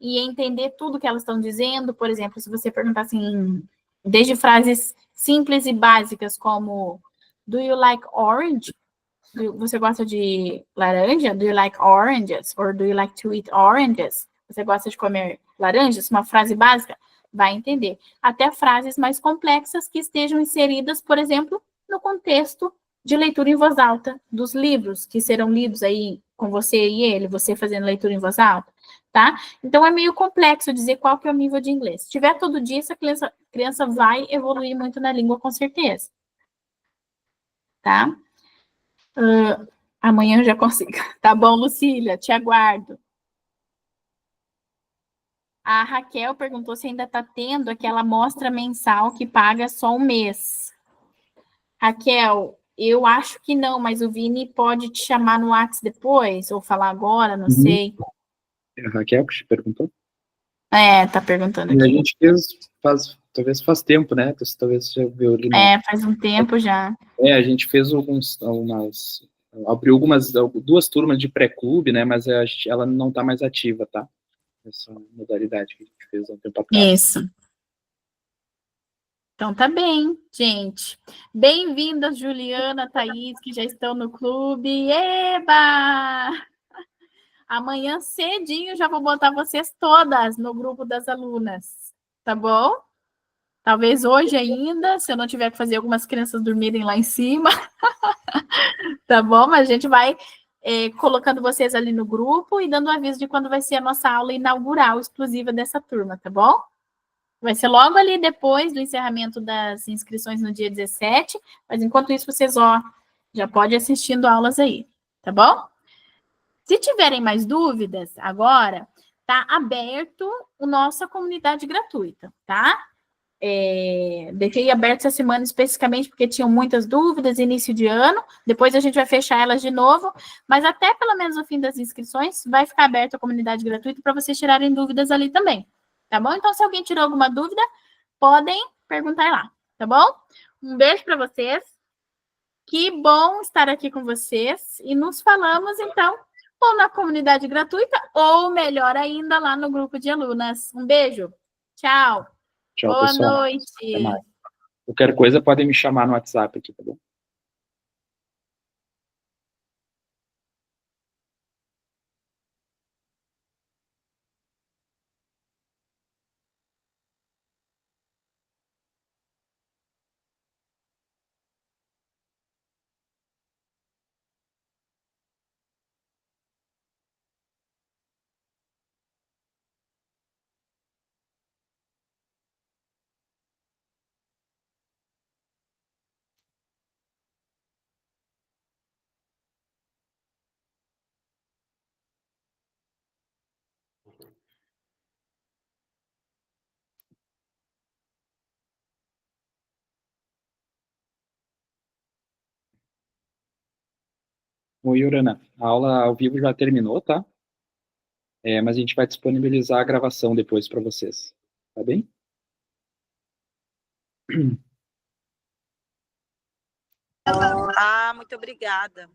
A: e entender tudo que elas estão dizendo. Por exemplo, se você perguntar assim... Desde frases simples e básicas como do you like orange? Você gosta de laranja? Do you like oranges? Or do you like to eat oranges? Você gosta de comer laranjas? Uma frase básica? Vai entender. Até frases mais complexas que estejam inseridas, por exemplo, no contexto de leitura em voz alta dos livros que serão lidos aí com você e ele, você fazendo leitura em voz alta, tá? Então, é meio complexo dizer qual que é o nível de inglês. Se tiver todo dia, essa criança vai evoluir muito na língua, com certeza. Tá? Amanhã eu já consigo. Tá bom, Lucília? Te aguardo. A Raquel perguntou se ainda está tendo aquela amostra mensal que paga só um mês. Raquel, eu acho que não, mas o Vini pode te chamar no WhatsApp depois, ou falar agora, não sei.
C: É a Raquel que te perguntou?
A: Tá perguntando aqui.
C: A gente talvez faz tempo, né? Talvez você viu ali.
A: Faz um tempo já.
C: A gente fez abriu duas turmas de pré-clube, né? Mas ela não está mais ativa, tá? Essa modalidade que a gente fez há um tempo atrás.
A: Isso. Então tá bem, gente. Bem-vindas, Juliana, Thaís, que já estão no clube. Eba! Amanhã cedinho já vou botar vocês todas no grupo das alunas, tá bom? Talvez hoje ainda, se eu não tiver que fazer algumas crianças dormirem lá em cima, tá bom? Mas a gente vai colocando vocês ali no grupo e dando aviso de quando vai ser a nossa aula inaugural exclusiva dessa turma, tá bom? Vai ser logo ali depois do encerramento das inscrições no dia 17, mas enquanto isso vocês, já podem ir assistindo aulas aí, tá bom? Se tiverem mais dúvidas, agora tá aberto a nossa comunidade gratuita, tá? deixei aberto essa semana especificamente porque tinham muitas dúvidas, início de ano, depois a gente vai fechar elas de novo, mas até pelo menos o fim das inscrições vai ficar aberta a comunidade gratuita para vocês tirarem dúvidas ali também, tá bom? Então, se alguém tirou alguma dúvida, podem perguntar lá, tá bom? Um beijo para vocês, que bom estar aqui com vocês, e nos falamos, então, ou na comunidade gratuita, ou melhor ainda, lá no grupo de alunas. Um beijo, tchau!
C: Tchau,
A: Boa
C: pessoal.
A: noite.
C: Até mais. Qualquer coisa, podem me chamar no WhatsApp aqui, tá bom? Oi, Urana. A aula ao vivo já terminou, tá? Mas a gente vai disponibilizar a gravação depois para vocês. Tá bem?
D: Ah, muito obrigada.